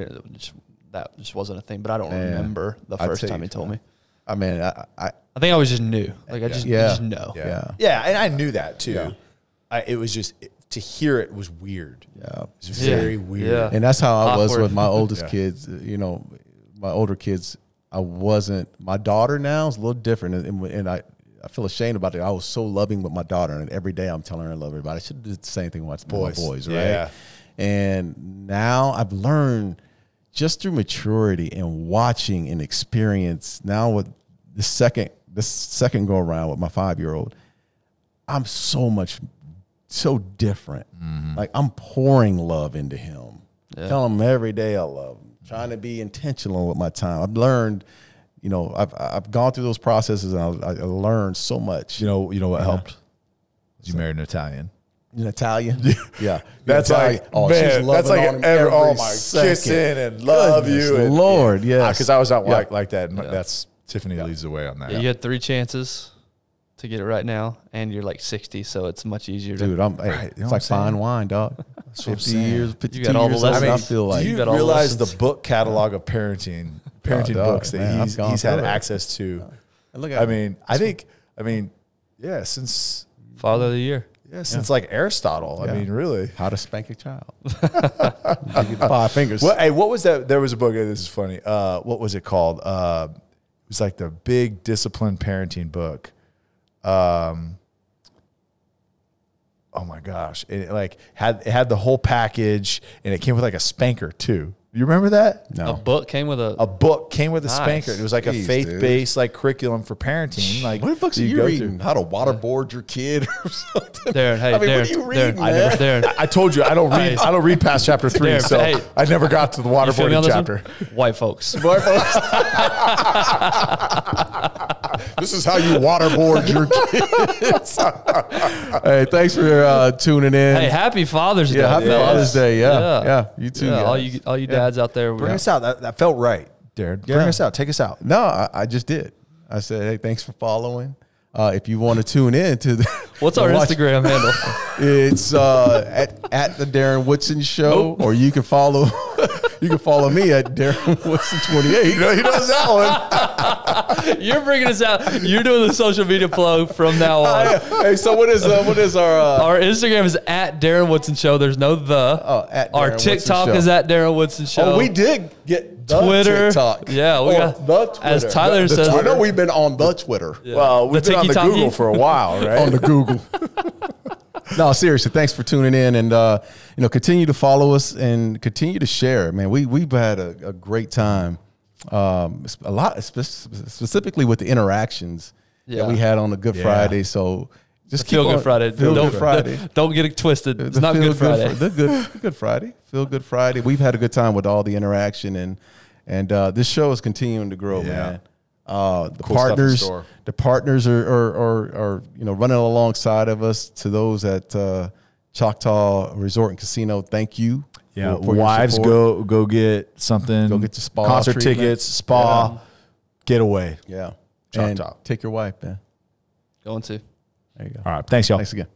C: That just wasn't a thing. But I don't remember the first time he told me.
A: I mean,
C: I think I was just new. Like I just know.
B: Yeah, and I knew that too. Yeah. It was just to hear it was weird. Yeah, it was very weird. Yeah.
A: And that's how I was with my oldest kids. My older kids. I wasn't. My daughter now is a little different, and I feel ashamed about it. I was so loving with my daughter, and every day I'm telling her I love her. But I should do the same thing with my boys, right? Yeah. And now I've learned just through maturity and watching and experience. Now with this second go around with my 5-year-old, I'm so different. Mm-hmm. Like I'm pouring love into him, telling him every day I love him, trying to be intentional with my time. I've learned. I've gone through those processes, and I learned so much.
B: You know what helped? You married an Italian.
A: An Italian? Yeah.
B: That's
A: Italian.
B: Like, man, that's like kissing and love
A: Goodness
B: you. And,
A: Lord, yeah.
B: Because I was not like that. And that's Tiffany leads the way on that.
C: Yeah, you had 3 chances to get it right now, and you're like 60, so it's much easier.
A: Dude, it's like fine wine, dog. 50 years, 52
C: you got all the lessons.
A: I feel like
B: you realize the book catalog of parenting books that he's had access to. Since
C: Father of the Year.
B: Yeah, since like Aristotle. I mean, really.
A: How to spank a child. 5 fingers.
B: What was that? There was a book. This is funny. What was it called? It was like the big disciplined parenting book. Oh my gosh! It had the whole package, and it came with like a spanker too. You remember that?
C: No. A book came with a
B: spanker. It was like a faith-based curriculum for parenting. Like,
A: what books are you reading? How to waterboard your kid or something?
C: Darren,
A: Darren, what are you reading, man?
B: I told you I don't read past chapter 3, Darren, so I never got to the waterboarding chapter.
C: White folks.
A: This is how you waterboard your kids. Hey, thanks for tuning in.
C: Hey, happy Father's Day.
A: Yeah, happy Father's Day. Yeah. You too.
C: Yeah, all you dads out there.
B: Bring us out. That felt right, Darren. Bring us out. Take us out.
A: No, I just did. I said, hey, thanks for following. If you want to tune in to
C: what's our Instagram handle?
A: It's at the Darren Woodson Show, or you can follow me at Darren Woodson 28.
B: He knows that
C: one. You're bringing us out. You're doing the social media plug from now on.
A: Hey, so what is our
C: Instagram is at Darren Woodson Show. There's no the. Our TikTok is at Darren Woodson Show.
A: Oh, we did get the
C: Twitter.
A: TikTok.
C: Yeah, we got
A: the Twitter.
C: As Tyler says.
A: I know we've been on the Twitter.
B: Yeah. Well, we've been on the Google for a while, right?
A: On the Google. No, seriously, thanks for tuning in, and continue to follow us and continue to share. Man, we've had a great time. A lot, specifically with the interactions that we had on the Good Friday. So just
C: Feel Good Friday.
A: Good Friday.
C: Don't get it twisted. It's not Good Friday.
A: The Good Friday. Feel Good Friday. We've had a good time with all the interaction, and And this show is continuing to grow, man. The
B: Cool stuff in
A: partners,
B: store.
A: the partners are running alongside of us. To those at Choctaw Resort and Casino, thank you.
B: Yeah,
A: for your
B: wives,
A: support.
B: go get something.
A: Go get the spa
B: concert
A: treatment.
B: tickets, spa, getaway.
A: Yeah,
B: Choctaw.
A: and take your wife, man.
C: Going to.
A: There you go.
B: All right, thanks, y'all.
A: Thanks again.